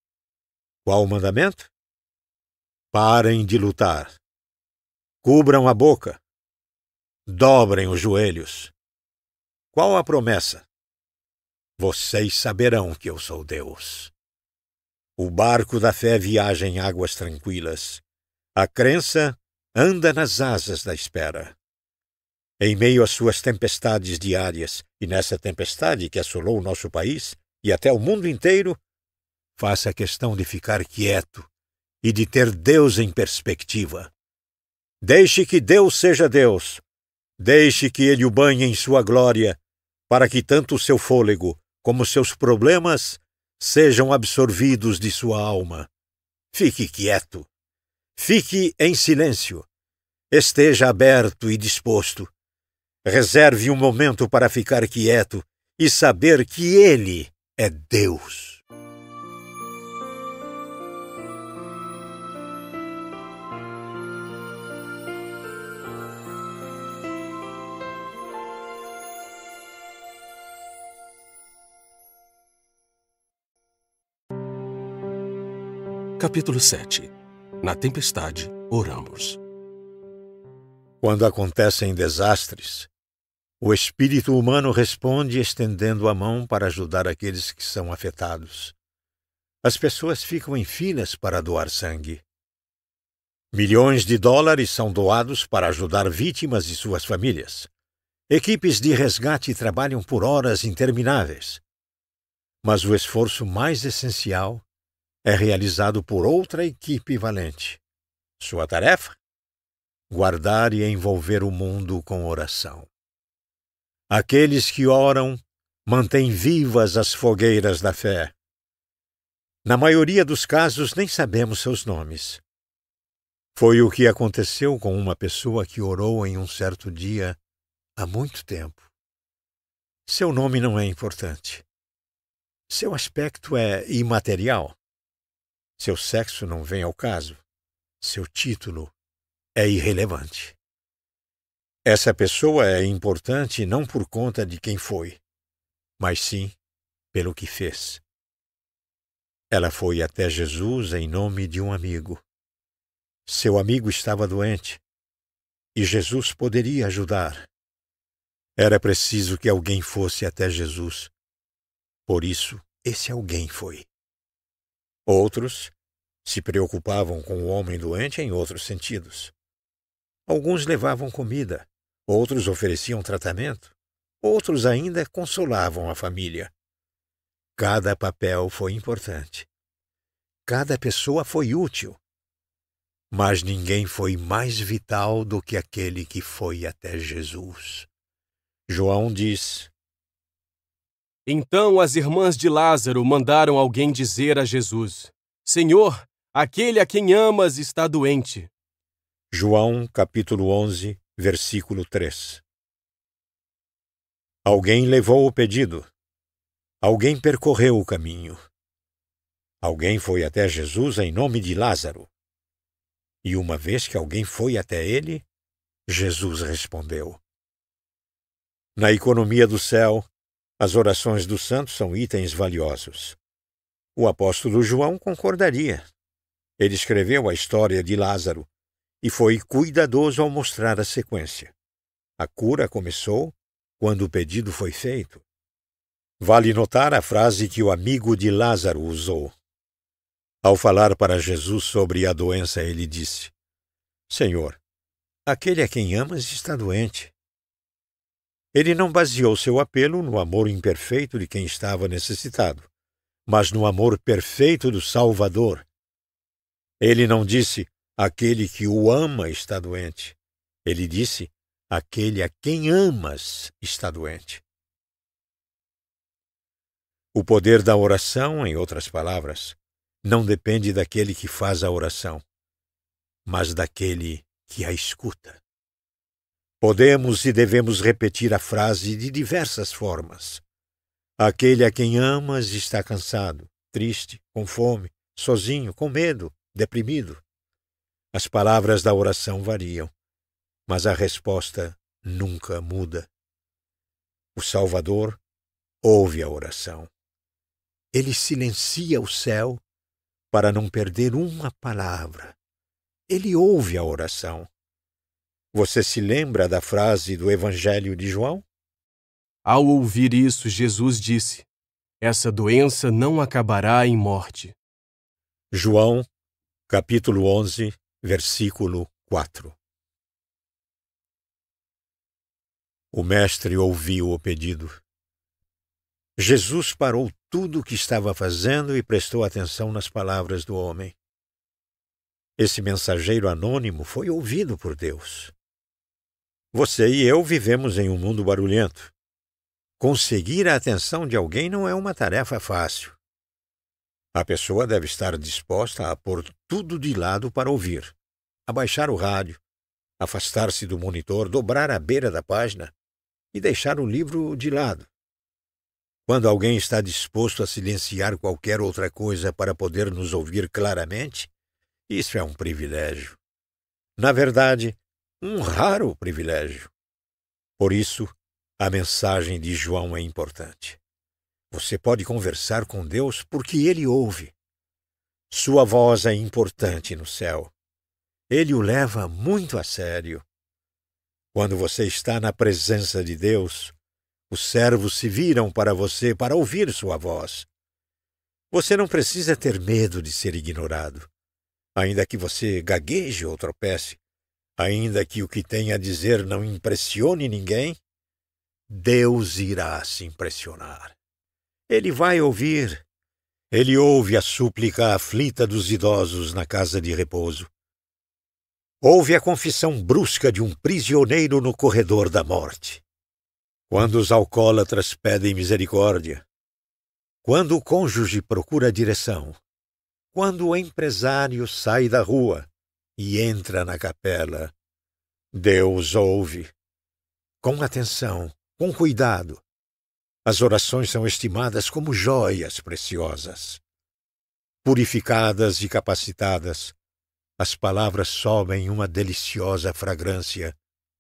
Qual o mandamento? Parem de lutar. Cubram a boca. Dobrem os joelhos. Qual a promessa? Vocês saberão que eu sou Deus. O barco da fé viaja em águas tranquilas. A crença anda nas asas da espera. Em meio às suas tempestades diárias, e nessa tempestade que assolou o nosso país e até o mundo inteiro, faça questão de ficar quieto e de ter Deus em perspectiva. Deixe que Deus seja Deus. Deixe que Ele o banhe em sua glória, para que tanto o seu fôlego como seus problemas sejam absorvidos de sua alma. Fique quieto. Fique em silêncio. Esteja aberto e disposto. Reserve um momento para ficar quieto e saber que Ele é Deus. Capítulo 7. Na tempestade, oramos. Quando acontecem desastres, o espírito humano responde estendendo a mão para ajudar aqueles que são afetados. As pessoas ficam em filas para doar sangue. Milhões de dólares são doados para ajudar vítimas e suas famílias. Equipes de resgate trabalham por horas intermináveis. Mas o esforço mais essencial é realizado por outra equipe valente. Sua tarefa? Guardar e envolver o mundo com oração. Aqueles que oram mantêm vivas as fogueiras da fé. Na maioria dos casos, nem sabemos seus nomes. Foi o que aconteceu com uma pessoa que orou em um certo dia há muito tempo. Seu nome não é importante. Seu aspecto é imaterial. Seu sexo não vem ao caso. Seu título é irrelevante. Essa pessoa é importante não por conta de quem foi, mas sim pelo que fez. Ela foi até Jesus em nome de um amigo. Seu amigo estava doente e Jesus poderia ajudar. Era preciso que alguém fosse até Jesus. Por isso, esse alguém foi. Outros se preocupavam com o homem doente em outros sentidos. Alguns levavam comida, outros ofereciam tratamento, outros ainda consolavam a família. Cada papel foi importante. Cada pessoa foi útil. Mas ninguém foi mais vital do que aquele que foi até Jesus. João diz: Então as irmãs de Lázaro mandaram alguém dizer a Jesus: Senhor, aquele a quem amas está doente. João, capítulo 11, versículo 3. Alguém levou o pedido. Alguém percorreu o caminho. Alguém foi até Jesus em nome de Lázaro. E uma vez que alguém foi até ele, Jesus respondeu. Na economia do céu, as orações dos santos são itens valiosos. O apóstolo João concordaria. Ele escreveu a história de Lázaro e foi cuidadoso ao mostrar a sequência. A cura começou quando o pedido foi feito. Vale notar a frase que o amigo de Lázaro usou. Ao falar para Jesus sobre a doença, ele disse: Senhor, aquele a quem amas está doente. Ele não baseou seu apelo no amor imperfeito de quem estava necessitado, mas no amor perfeito do Salvador. Ele não disse: aquele que o ama está doente. Ele disse: aquele a quem amas está doente. O poder da oração, em outras palavras, não depende daquele que faz a oração, mas daquele que a escuta. Podemos e devemos repetir a frase de diversas formas. Aquele a quem amas está cansado, triste, com fome, sozinho, com medo, deprimido. As palavras da oração variam, mas a resposta nunca muda. O Salvador ouve a oração. Ele silencia o céu para não perder uma palavra. Ele ouve a oração. Você se lembra da frase do Evangelho de João? Ao ouvir isso, Jesus disse: Essa doença não acabará em morte. João, capítulo 11, versículo 4. O mestre ouviu o pedido. Jesus parou tudo o que estava fazendo e prestou atenção nas palavras do homem. Esse mensageiro anônimo foi ouvido por Deus. Você e eu vivemos em um mundo barulhento. Conseguir a atenção de alguém não é uma tarefa fácil. A pessoa deve estar disposta a pôr tudo de lado para ouvir, abaixar o rádio, afastar-se do monitor, dobrar a beira da página e deixar o livro de lado. Quando alguém está disposto a silenciar qualquer outra coisa para poder nos ouvir claramente, isso é um privilégio. Na verdade, um raro privilégio. Por isso, a mensagem de João é importante. Você pode conversar com Deus porque Ele ouve. Sua voz é importante no céu. Ele o leva muito a sério. Quando você está na presença de Deus, os servos se viram para você para ouvir sua voz. Você não precisa ter medo de ser ignorado. Ainda que você gagueje ou tropece, ainda que o que tem a dizer não impressione ninguém, Deus irá se impressionar. Ele vai ouvir. Ele ouve a súplica aflita dos idosos na casa de repouso. Ouve a confissão brusca de um prisioneiro no corredor da morte. Quando os alcoólatras pedem misericórdia. Quando o cônjuge procura direção. Quando o empresário sai da rua e entra na capela, Deus ouve. Com atenção, com cuidado. As orações são estimadas como joias preciosas. Purificadas e capacitadas, as palavras sobem uma deliciosa fragrância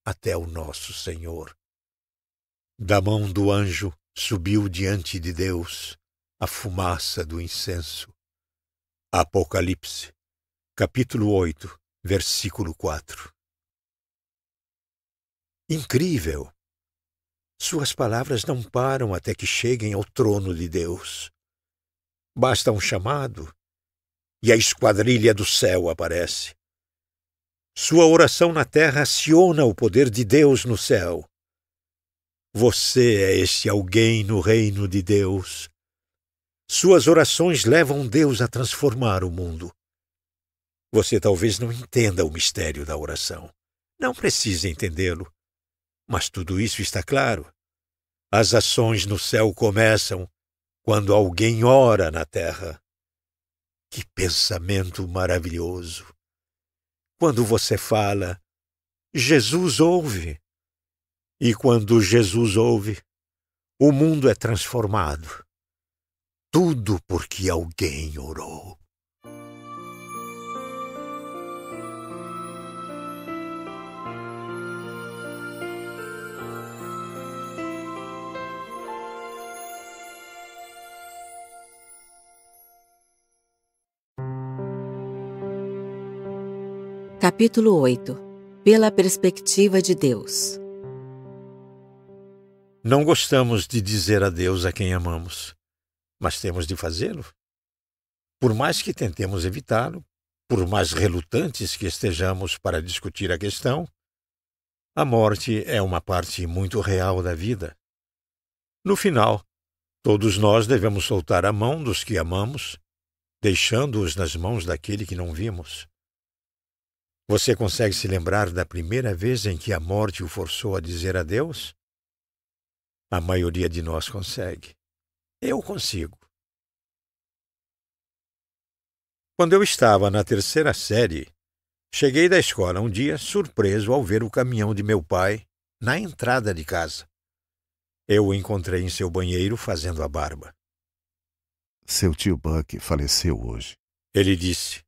até o nosso Senhor. Da mão do anjo subiu diante de Deus a fumaça do incenso. Apocalipse, capítulo 8, versículo 4. Incrível! Suas palavras não param até que cheguem ao trono de Deus. Basta um chamado e a esquadrilha do céu aparece. Sua oração na terra aciona o poder de Deus no céu. Você é este alguém no reino de Deus. Suas orações levam Deus a transformar o mundo. Você talvez não entenda o mistério da oração. Não precisa entendê-lo. Mas tudo isso está claro. As ações no céu começam quando alguém ora na terra. Que pensamento maravilhoso! Quando você fala, Jesus ouve. E quando Jesus ouve, o mundo é transformado. Tudo porque alguém orou. Capítulo 8. Pela perspectiva de Deus. Não gostamos de dizer adeus a quem amamos, mas temos de fazê-lo. Por mais que tentemos evitá-lo, por mais relutantes que estejamos para discutir a questão, a morte é uma parte muito real da vida. No final, todos nós devemos soltar a mão dos que amamos, deixando-os nas mãos daquele que não vimos. Você consegue se lembrar da primeira vez em que a morte o forçou a dizer adeus? A maioria de nós consegue. Eu consigo. Quando eu estava na 3ª série, cheguei da escola um dia surpreso ao ver o caminhão de meu pai na entrada de casa. Eu o encontrei em seu banheiro fazendo a barba. Seu tio Buck faleceu hoje. Ele disse.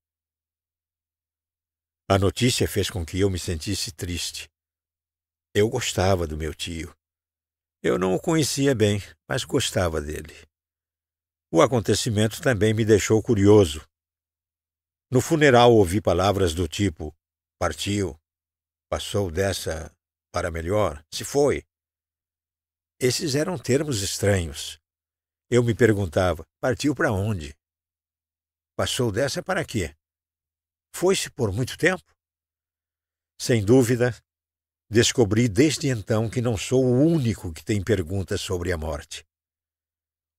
A notícia fez com que eu me sentisse triste. Eu gostava do meu tio. Eu não o conhecia bem, mas gostava dele. O acontecimento também me deixou curioso. No funeral ouvi palavras do tipo: partiu, passou dessa para melhor, se foi. Esses eram termos estranhos. Eu me perguntava: partiu para onde? Passou dessa para quê? Foi-se por muito tempo? Sem dúvida, descobri desde então que não sou o único que tem perguntas sobre a morte.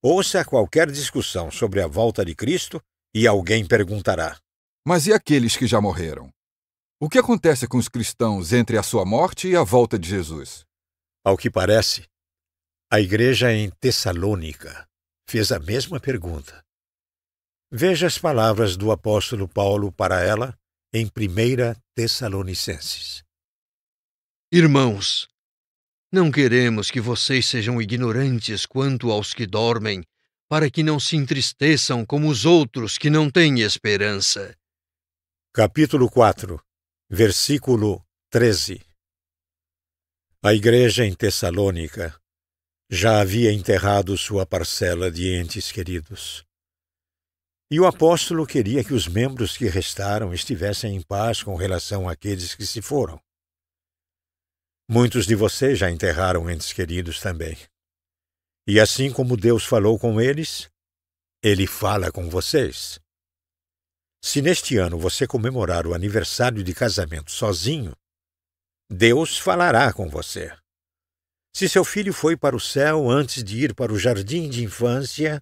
Ouça qualquer discussão sobre a volta de Cristo e alguém perguntará: mas e aqueles que já morreram? O que acontece com os cristãos entre a sua morte e a volta de Jesus? Ao que parece, a igreja em Tessalônica fez a mesma pergunta. Veja as palavras do apóstolo Paulo para ela em 1 Tessalonicenses. Irmãos, não queremos que vocês sejam ignorantes quanto aos que dormem, para que não se entristeçam como os outros que não têm esperança. Capítulo 4, versículo 13. A igreja em Tessalônica já havia enterrado sua parcela de entes queridos. E o apóstolo queria que os membros que restaram estivessem em paz com relação àqueles que se foram. Muitos de vocês já enterraram entes queridos também. E assim como Deus falou com eles, Ele fala com vocês. Se neste ano você comemorar o aniversário de casamento sozinho, Deus falará com você. Se seu filho foi para o céu antes de ir para o jardim de infância,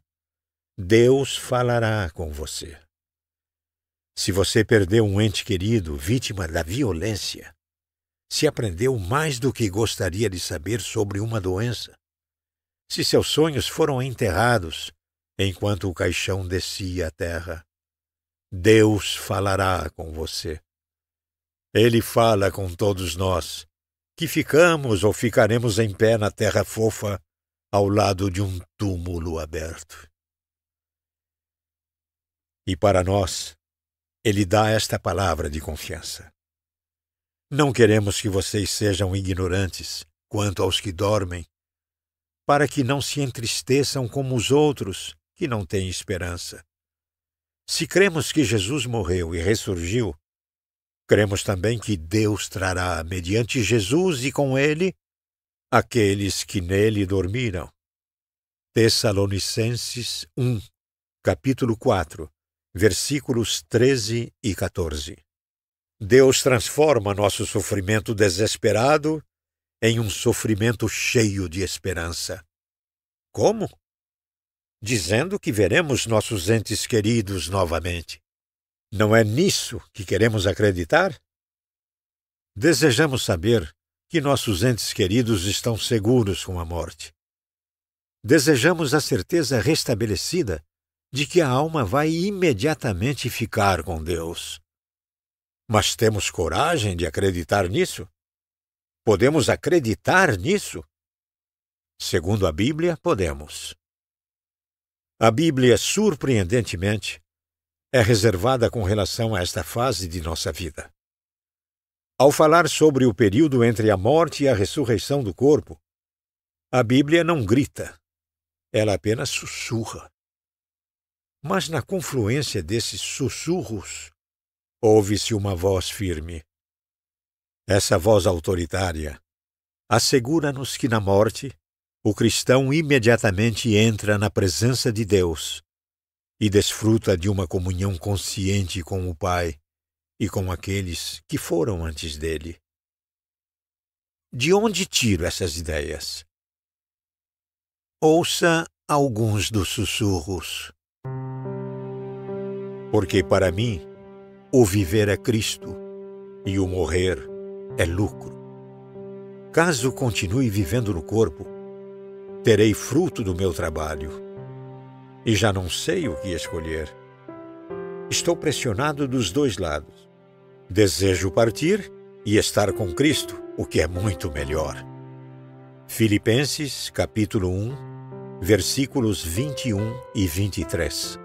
Deus falará com você. Se você perdeu um ente querido vítima da violência, se aprendeu mais do que gostaria de saber sobre uma doença, se seus sonhos foram enterrados enquanto o caixão descia à terra, Deus falará com você. Ele fala com todos nós, que ficamos ou ficaremos em pé na terra fofa ao lado de um túmulo aberto. E para nós, Ele dá esta palavra de confiança. Não queremos que vocês sejam ignorantes quanto aos que dormem, para que não se entristeçam como os outros que não têm esperança. Se cremos que Jesus morreu e ressurgiu, cremos também que Deus trará, mediante Jesus e com Ele, aqueles que nele dormiram. Tessalonicenses 1, capítulo 4, versículos 13 e 14. Deus transforma nosso sofrimento desesperado em um sofrimento cheio de esperança. Como? Dizendo que veremos nossos entes queridos novamente. Não é nisso que queremos acreditar? Desejamos saber que nossos entes queridos estão seguros com a morte. Desejamos a certeza restabelecida de que a alma vai imediatamente ficar com Deus. Mas temos coragem de acreditar nisso? Podemos acreditar nisso? Segundo a Bíblia, podemos. A Bíblia, surpreendentemente, é reservada com relação a esta fase de nossa vida. Ao falar sobre o período entre a morte e a ressurreição do corpo, a Bíblia não grita, ela apenas sussurra. Mas na confluência desses sussurros, ouve-se uma voz firme. Essa voz autoritária assegura-nos que na morte, o cristão imediatamente entra na presença de Deus e desfruta de uma comunhão consciente com o Pai e com aqueles que foram antes dele. De onde tiro essas ideias? Ouça alguns dos sussurros. Porque para mim, o viver é Cristo e o morrer é lucro. Caso continue vivendo no corpo, terei fruto do meu trabalho e já não sei o que escolher. Estou pressionado dos dois lados. Desejo partir e estar com Cristo, o que é muito melhor. Filipenses, capítulo 1, versículos 21 e 23.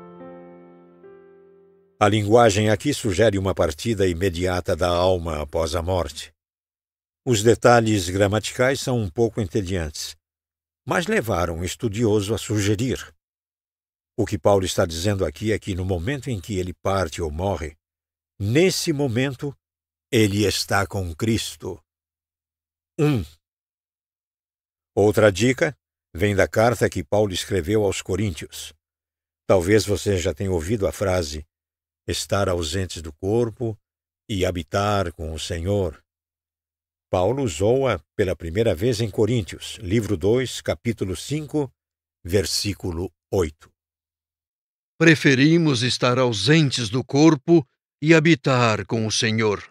A linguagem aqui sugere uma partida imediata da alma após a morte. Os detalhes gramaticais são um pouco entediantes, mas levaram um estudioso a sugerir. O que Paulo está dizendo aqui é que no momento em que ele parte ou morre, nesse momento, ele está com Cristo. 1. Outra dica vem da carta que Paulo escreveu aos Coríntios. Talvez você já tenha ouvido a frase estar ausentes do corpo e habitar com o Senhor. Paulo usou-a pela primeira vez em Coríntios, livro 2, capítulo 5, versículo 8. Preferimos estar ausentes do corpo e habitar com o Senhor.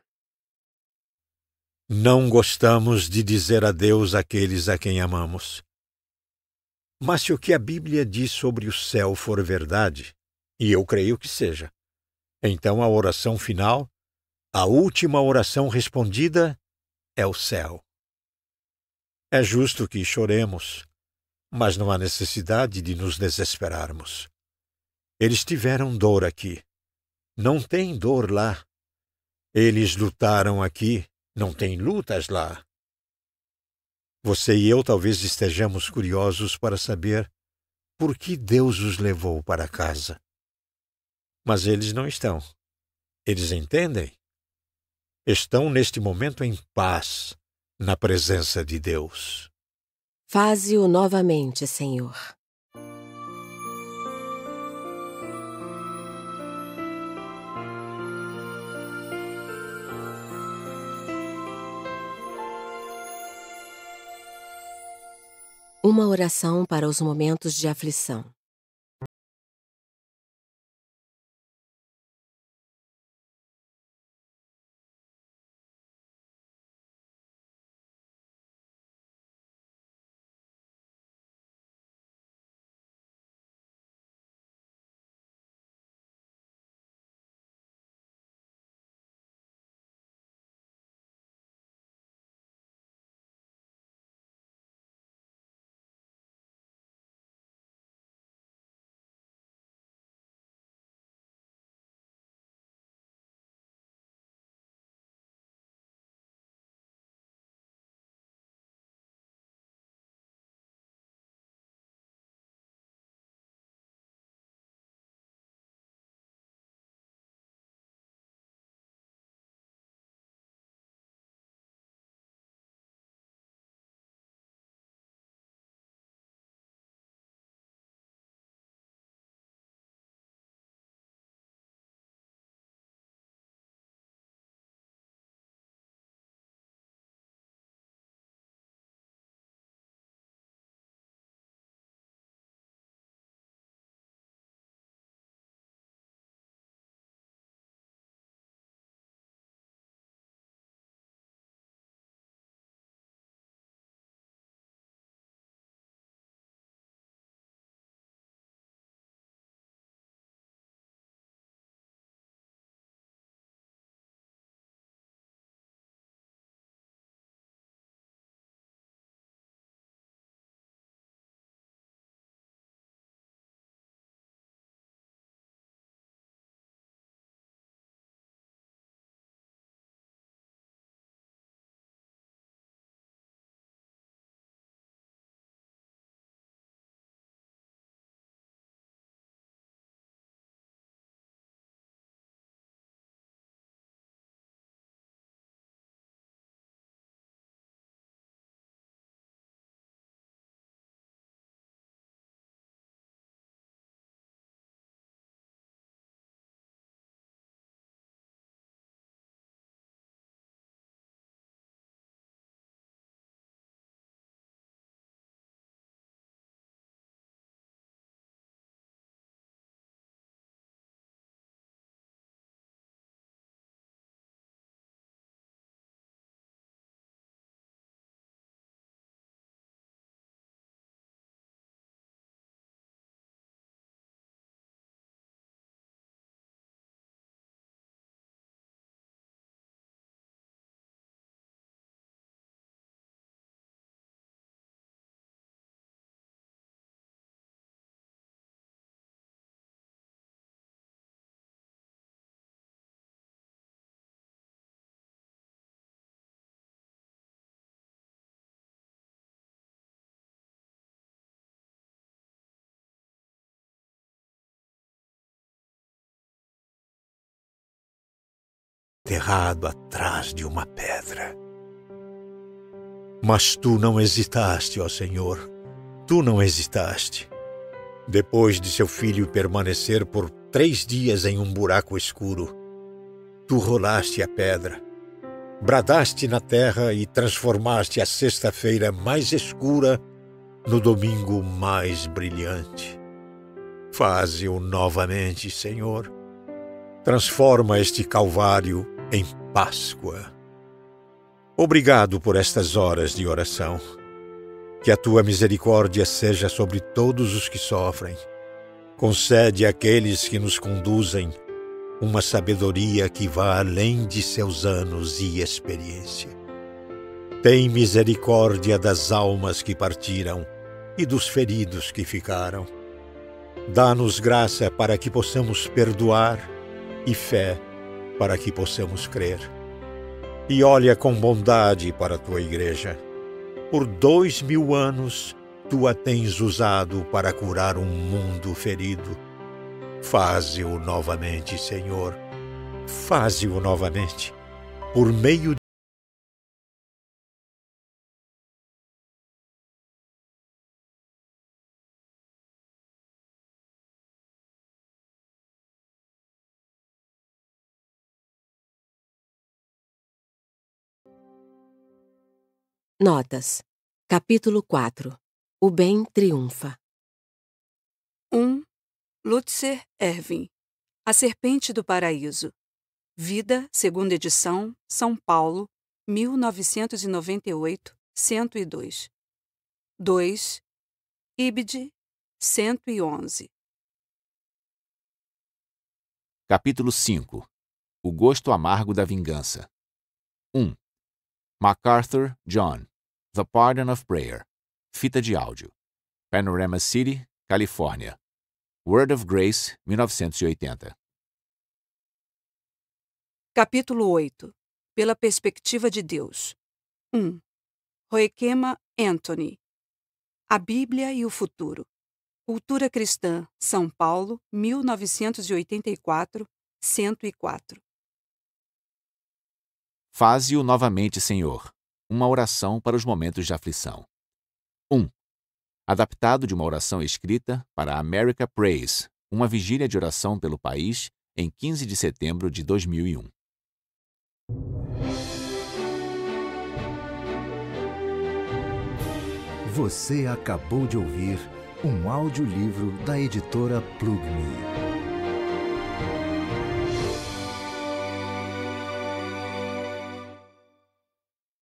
Não gostamos de dizer adeus àqueles a quem amamos. Mas se o que a Bíblia diz sobre o céu for verdade, e eu creio que seja, então a oração final, a última oração respondida, é o céu. É justo que choremos, mas não há necessidade de nos desesperarmos. Eles tiveram dor aqui. Não tem dor lá. Eles lutaram aqui. Não tem lutas lá. Você e eu talvez estejamos curiosos para saber por que Deus os levou para casa. Mas eles não estão. Eles entendem? Estão neste momento em paz, na presença de Deus. Faze-o novamente, Senhor. Uma oração para os momentos de aflição. enterrado atrás de uma pedra. Mas tu não hesitaste, ó Senhor, tu não hesitaste. Depois de seu filho permanecer por 3 dias em um buraco escuro, tu rolaste a pedra, bradaste na terra e transformaste a sexta-feira mais escura no domingo mais brilhante. Faze-o novamente, Senhor. Transforma este Calvário em Páscoa. Obrigado por estas horas de oração. Que a tua misericórdia seja sobre todos os que sofrem. Concede àqueles que nos conduzem uma sabedoria que vá além de seus anos e experiência. Tem misericórdia das almas que partiram e dos feridos que ficaram. Dá-nos graça para que possamos perdoar e fé para que possamos crer. E olha com bondade para a tua igreja. Por 2000 anos, tu a tens usado para curar um mundo ferido. Faze-o novamente, Senhor. Faze-o novamente, por meio de... Notas. Capítulo 4. O bem triunfa. 1. Lutzer Erwin. A Serpente do Paraíso. Vida, segunda edição, São Paulo, 1998, 102. 2. Ibid, 111. Capítulo 5. O gosto amargo da vingança. 1. MacArthur, John. The Pardon of Prayer. Fita de áudio. Panorama City, Califórnia. Word of Grace, 1980. Capítulo 8. Pela perspectiva de Deus. 1. Joaquim Anthony. A Bíblia e o Futuro. Cultura Cristã, São Paulo, 1984, 104. Faze-o novamente, Senhor. Uma oração para os momentos de aflição. 1. Adaptado de uma oração escrita para America Praise, uma vigília de oração pelo país, em 15 de setembro de 2001. Você acabou de ouvir um audiolivro da editora Plug Me.